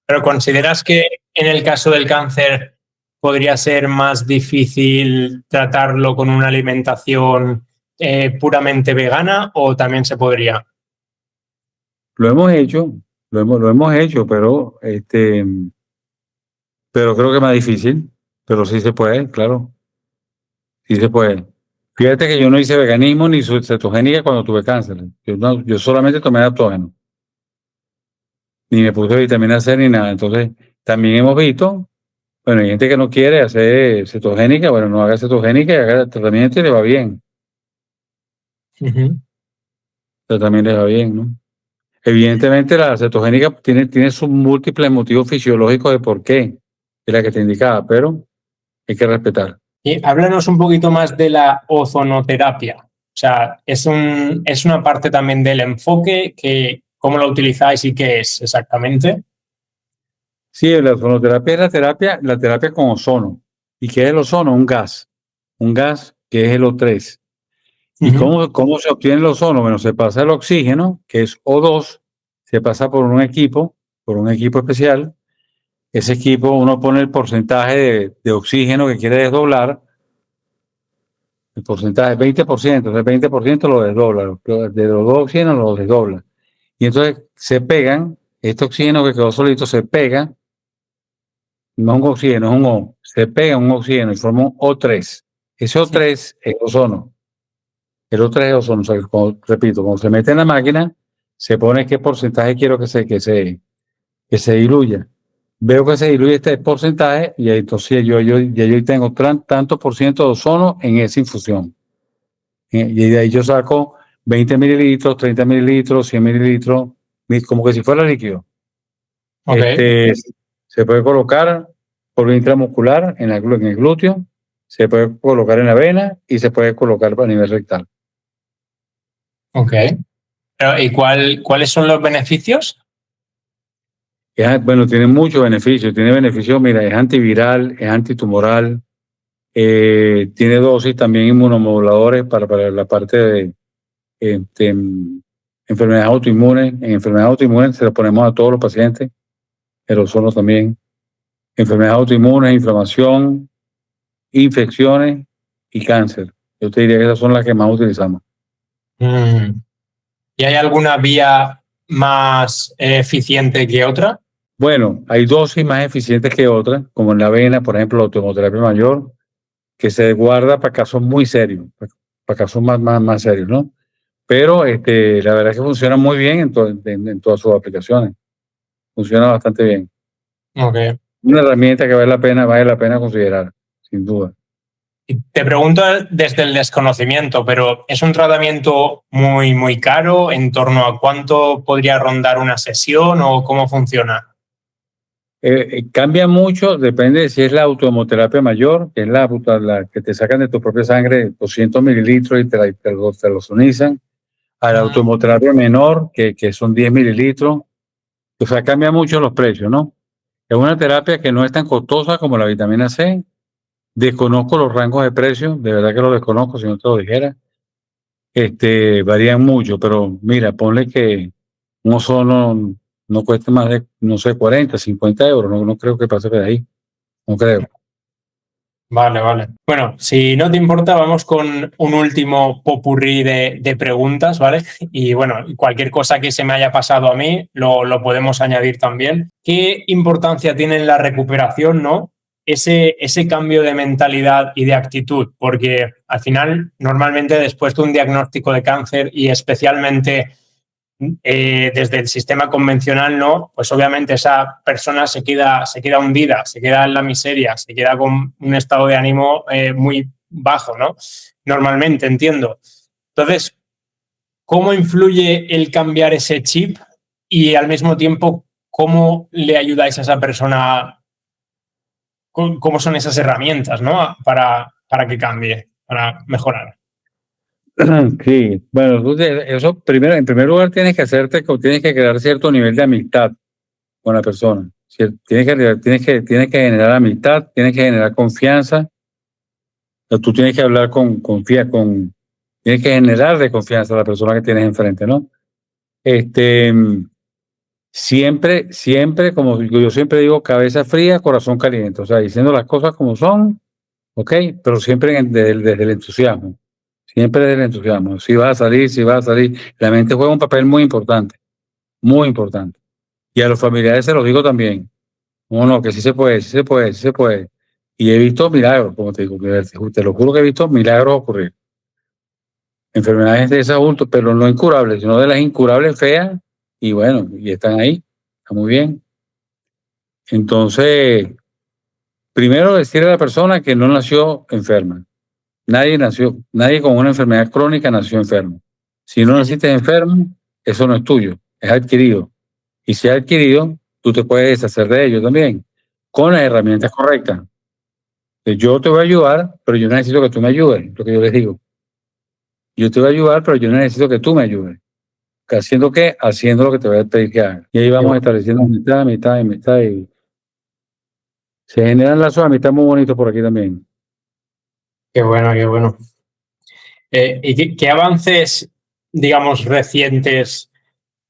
¿Pero consideras que en el caso del cáncer podría ser más difícil tratarlo con una alimentación puramente vegana o también se podría? Lo hemos hecho, lo hemos hecho, pero creo que es más difícil. Pero sí se puede, claro, sí se puede. Fíjate que yo no hice veganismo ni cetogénica cuando tuve cáncer. Yo solamente tomé adaptógeno. Ni me puse vitamina C ni nada. Entonces, también hemos visto, bueno, hay gente que no quiere hacer cetogénica, bueno, no haga cetogénica y haga el tratamiento y le va bien. También le va bien, ¿no? Evidentemente la cetogénica tiene sus múltiples motivos fisiológicos de por qué es la que te indicaba, pero hay que respetar. Y háblanos un poquito más de la ozonoterapia. O sea, es una parte también del enfoque, que, ¿cómo lo utilizáis y qué es exactamente? Sí, la ozonoterapia es la terapia con ozono. ¿Y qué es el ozono? Un gas que es el O3. ¿Y cómo se obtiene el ozono? Bueno, se pasa el oxígeno, que es O2, se pasa por un equipo especial. Ese equipo uno pone el porcentaje de oxígeno que quiere desdoblar, el porcentaje es 20%, entonces 20% lo desdobla, de los dos oxígenos lo desdobla. Y entonces se pegan, este oxígeno que quedó solito se pega, no es un oxígeno, es un O, se pega un oxígeno y forma un O3. Ese O3 es ozono. El O3 es ozono. O sea, repito, cuando se mete en la máquina, se pone qué porcentaje quiero que se diluya. Veo que se diluye este porcentaje y entonces yo tengo tanto por ciento de ozono en esa infusión. Y de ahí yo saco 20 mililitros, 30 mililitros, 100 mililitros, como que si fuera líquido. Okay. Se puede colocar por vía intramuscular en el glúteo, se puede colocar en la vena y se puede colocar a nivel rectal. Ok. ¿Y cuáles son los beneficios? Bueno, tiene muchos beneficios. Tiene beneficios, mira, es antiviral, es antitumoral, tiene dosis también inmunomoduladores para la parte de enfermedades autoinmunes. En enfermedades autoinmunes se lo ponemos a todos los pacientes, el ozono también. Enfermedades autoinmunes, inflamación, infecciones y cáncer. Yo te diría que esas son las que más utilizamos. ¿Y hay alguna vía más eficiente que otra? Bueno, hay dosis más eficientes que otras, como en la vena, por ejemplo, la autohemoterapia mayor, que se guarda para casos muy serios, para casos más serios, ¿no? Pero la verdad es que funciona muy bien en todas sus aplicaciones. Funciona bastante bien. Okay. Una herramienta que vale la pena considerar, sin duda. Te pregunto desde el desconocimiento, pero ¿es un tratamiento muy, muy caro? ¿En torno a cuánto podría rondar una sesión o cómo funciona? Cambia mucho, depende de si es la autohemoterapia mayor, que es la que te sacan de tu propia sangre 200 mililitros y te lo ozonizan, a la autohemoterapia menor, que son 10 mililitros. O sea, cambia mucho los precios, ¿no? Es una terapia que no es tan costosa como la vitamina C. Desconozco los rangos de precios, de verdad que los desconozco, si no te lo dijera. Varían mucho, pero mira, ponle que un ozono no cueste más de, no sé, 40, 50 euros, no creo que pase de ahí, no creo. Vale, vale. Bueno, si no te importa, vamos con un último popurrí de preguntas, ¿vale? Y bueno, cualquier cosa que se me haya pasado a mí lo podemos añadir también. ¿Qué importancia tiene en la recuperación, no? Ese cambio de mentalidad y de actitud, porque al final, normalmente después de un diagnóstico de cáncer y especialmente desde el sistema convencional, no, pues obviamente esa persona se queda hundida, se queda en la miseria, se queda con un estado de ánimo muy bajo, ¿no? Normalmente, entiendo. Entonces, ¿cómo influye el cambiar ese chip y al mismo tiempo cómo le ayudáis a esa persona? ¿Cómo son esas herramientas, ¿no? Para que cambie, para mejorar. Sí, bueno, eso primero, en primer lugar tienes que crear cierto nivel de amistad con la persona. Tienes que generar amistad, tienes que generar confianza. Tú tienes que hablar tienes que generar de confianza a la persona que tienes enfrente, ¿no? Siempre, como yo siempre digo, cabeza fría, corazón caliente. O sea, diciendo las cosas como son, ¿ok? Pero siempre desde el entusiasmo. Siempre desde el entusiasmo. Si va a salir, si va a salir. La mente juega un papel muy importante. Muy importante. Y a los familiares se los digo también. No, que sí se puede, sí se puede, sí se puede. Y he visto milagros, como te digo, te lo juro que he visto milagros ocurrir. Enfermedades de esas adultos, pero no incurables, sino de las incurables feas, y bueno, y están ahí, está muy bien. Entonces, primero decirle a la persona que no nació enferma. Nadie con una enfermedad crónica nació enfermo. Si no naciste enfermo, eso no es tuyo, es adquirido. Y si es adquirido, tú te puedes deshacer de ello también, con las herramientas correctas. Yo te voy a ayudar, pero yo necesito que tú me ayudes, lo que yo les digo. Yo te voy a ayudar, pero yo necesito que tú me ayudes. ¿Haciendo qué? Haciendo lo que te voy a pedir que hagas. Y ahí vamos estableciendo amistad, y se generan lazos de amistad muy bonitos por aquí también. Qué bueno, qué bueno. ¿Y qué avances, digamos, recientes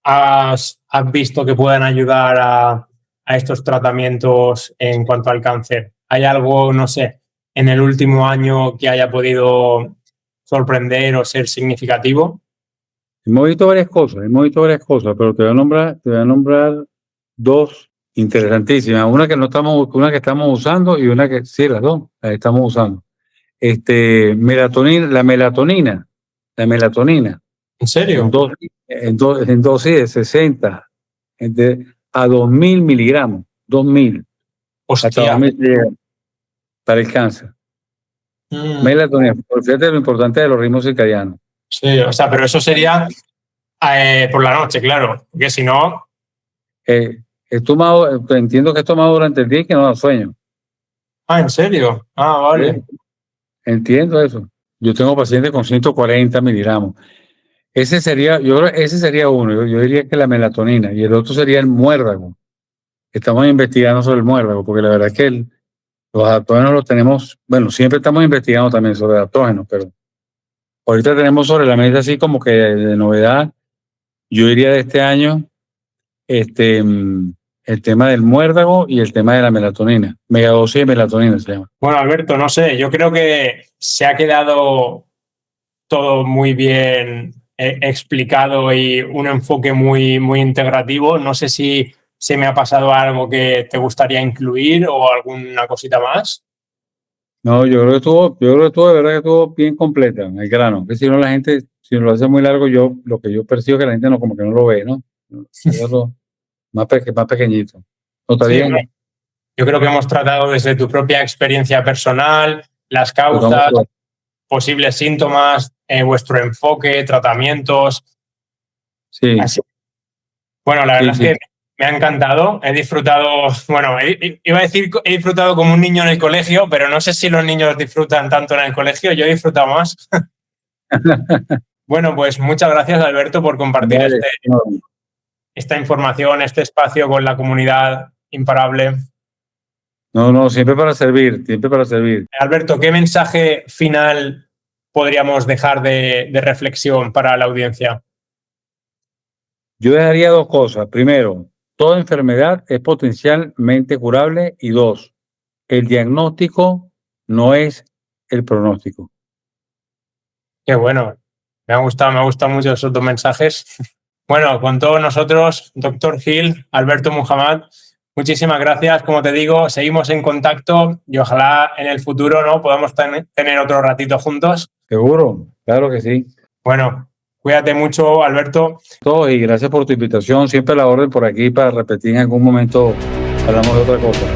has visto que puedan ayudar a estos tratamientos en cuanto al cáncer? ¿Hay algo, no sé, en el último año que haya podido sorprender o ser significativo? Hemos visto varias cosas, pero te voy a nombrar dos interesantísimas. Una que estamos usando y una que sí, las dos las estamos usando. La melatonina. ¿En serio? En dosis de 60 a 2000 miligramos, 2000, hasta Hostia. 2000 para el cáncer. Melatonina, fíjate lo importante de los ritmos circadianos. Sí, o sea, pero eso sería por la noche, claro, porque si no... Entiendo que es tomado durante el día y que no da sueño. Ah, ¿en serio? Ah, vale. Entiendo eso. Yo tengo pacientes con 140 miligramos. Yo creo que ese sería uno. Yo diría que la melatonina. Y el otro sería el muérdago. Estamos investigando sobre el muérdago, porque la verdad es que los adaptógenos los tenemos, bueno, siempre estamos investigando también sobre adaptógenos, pero ahorita tenemos sobre la mesa así como que de novedad, yo diría de este año, el tema del muérdago y el tema de la melatonina. Megadosis de melatonina se llama. Bueno, Alberto, no sé, yo creo que se ha quedado todo muy bien explicado y un enfoque muy, muy integrativo. No sé si se me ha pasado algo que te gustaría incluir o alguna cosita más. No, yo creo que estuvo, de verdad que estuvo bien completa, el grano. Que si no la gente, si no lo hace muy largo, lo que yo percibo es que la gente no, como que no lo ve, ¿no? Más pequeñito. ¿No está bien? ¿No? Yo creo que hemos tratado desde tu propia experiencia personal, las causas, posibles síntomas, vuestro enfoque, tratamientos. Sí. Así. Bueno, la verdad es que me ha encantado. He disfrutado, bueno, iba a decir, he disfrutado como un niño en el colegio, pero no sé si los niños disfrutan tanto en el colegio. Yo he disfrutado más. Bueno, pues muchas gracias, Alberto, por compartir esta información, este espacio con la comunidad imparable. No, siempre para servir, siempre para servir. Alberto, ¿qué mensaje final podríamos dejar de reflexión para la audiencia? Yo dejaría dos cosas. Primero, toda enfermedad es potencialmente curable. Y dos, el diagnóstico no es el pronóstico. Qué bueno. Me ha gustado mucho esos dos mensajes. Bueno, con todos nosotros, Dr. Gil, Alberto Muhammad, muchísimas gracias. Como te digo, seguimos en contacto y ojalá en el futuro, ¿no?, podamos tener otro ratito juntos. Seguro, claro que sí. Bueno, cuídate mucho, Alberto. Y gracias por tu invitación. Siempre a la orden por aquí para repetir en algún momento, hablamos de otra cosa.